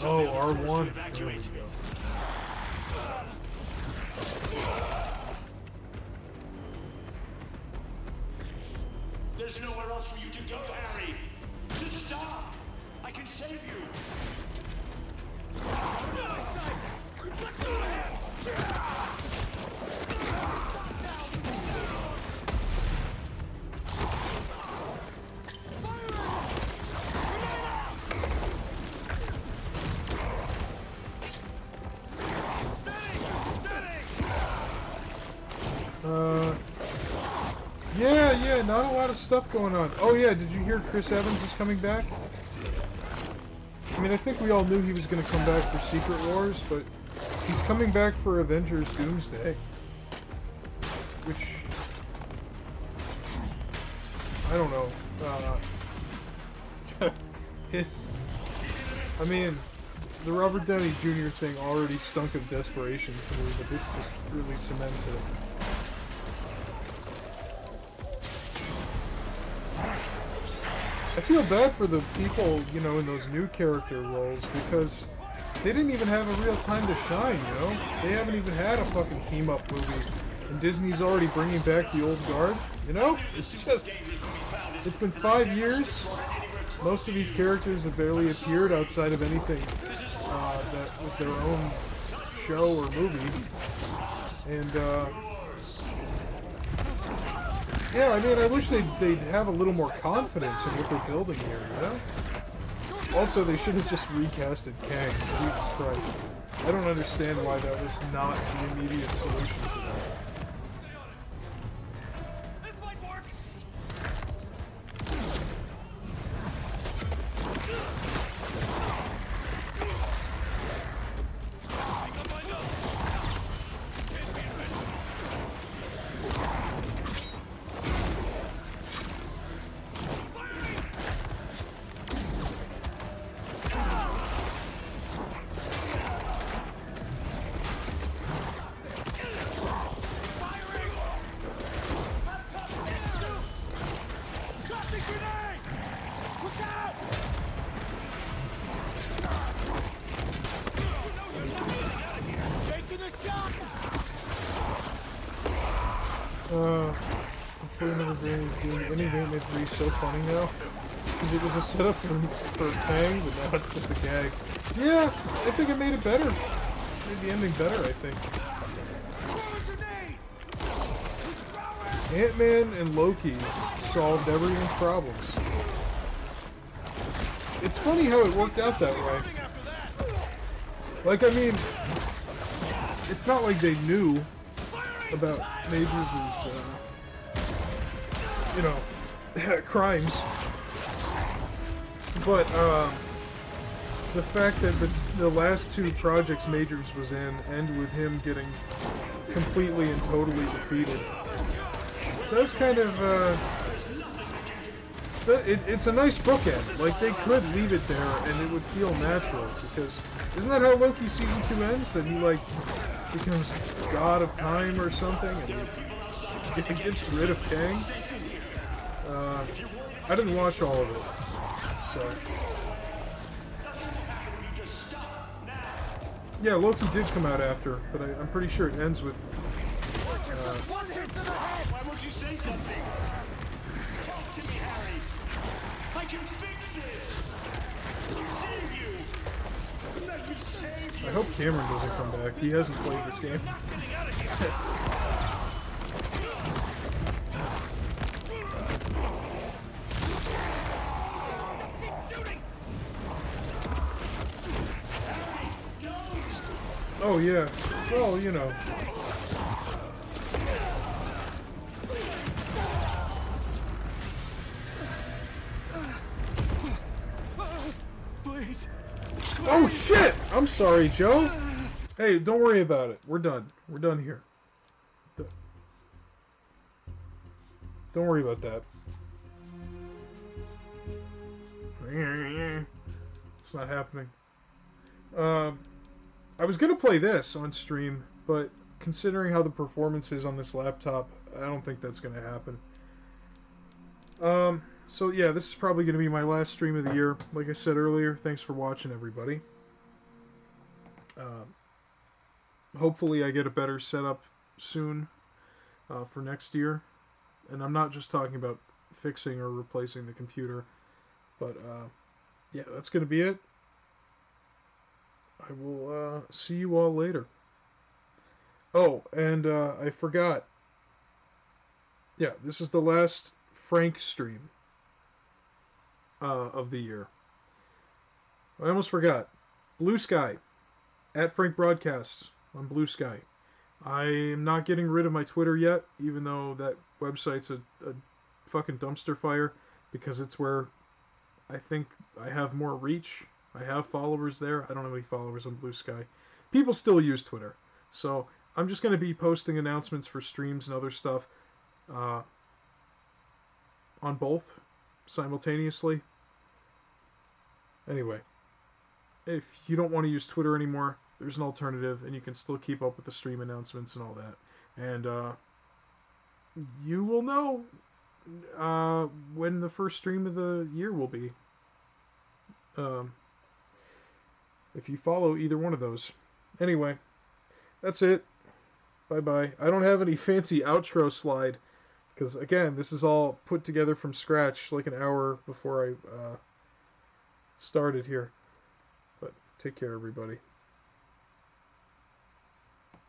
Oh, R1. There we go. There's nowhere else for you to go, Harry. Just stop. I can save you. Let's go ahead. Yeah, not a lot of stuff going on. Oh yeah, did you hear Chris Evans is coming back? I mean, I think we all knew he was going to come back for Secret Wars, but he's coming back for Avengers Doomsday. Which, I don't know. I mean, the Robert Downey Jr. thing already stunk of desperation to me, but this just really cements it. I feel bad for the people, you know, in those new character roles, because they didn't even have a real time to shine, you know? They haven't even had a fucking team-up movie, and Disney's already bringing back the old guard, you know? It's just, it's been 5 years. Most of these characters have barely appeared outside of anything that was their own show or movie. And, yeah, I mean, I wish they'd have a little more confidence in what they're building here, you know? Also, they should have just recasted Kang. Jesus Christ. I don't understand why that was not the immediate solution to that. This might work. Hopefully another variant doing any variant 3 is so funny now. Because it was a setup for Kang, but now it's just a gag. Yeah, I think it made it better. Made the ending better, I think. Ant-Man and Loki solved everyone's problems. It's funny how it worked out that way. Like, I mean, it's not like they knew about Majors' you know, crimes. But, the fact that the last 2 projects Majors was in end with him getting completely and totally defeated. That's kind of, it's a nice bookend. Like, they could leave it there and it would feel natural, because isn't that how Loki Season 2 ends? That he, like, becomes god of time or something, and he gets rid of Kang? I didn't watch all of it, so... Yeah, Loki did come out after, but I'm pretty sure it ends with... One hit to the head! Why won't you say something? Talk to me, Harry! I can fix this! I can save you! I hope Cameron doesn't come back. He hasn't played this game. Oh yeah. Well, you know. Please. Oh shit! I'm sorry, Joe. Hey, don't worry about it. We're done. We're done here. Don't worry about that. It's not happening. I was gonna play this on stream, but considering how the performance is on this laptop, I don't think that's gonna happen. So yeah, this is probably gonna be my last stream of the year. Like I said earlier, thanks for watching, everybody. Hopefully I get a better setup soon for next year. And I'm not just talking about fixing or replacing the computer, but yeah, that's going to be it. I will see you all later. Oh, and I forgot. Yeah, this is the last Frank stream of the year. I almost forgot. Blue Sky. At Frank Broadcasts on Blue Sky. I am not getting rid of my Twitter yet, even though that website's a fucking dumpster fire, because it's where I think I have more reach. I have followers there. I don't have any followers on Blue Sky. People still use Twitter. So I'm just going to be posting announcements for streams and other stuff on both simultaneously. Anyway, if you don't want to use Twitter anymore, there's an alternative, and you can still keep up with the stream announcements and all that. And you will know when the first stream of the year will be. If you follow either one of those. Anyway, that's it. Bye-bye. I don't have any fancy outro slide, because, again, this is all put together from scratch like an hour before I started here. But take care, everybody.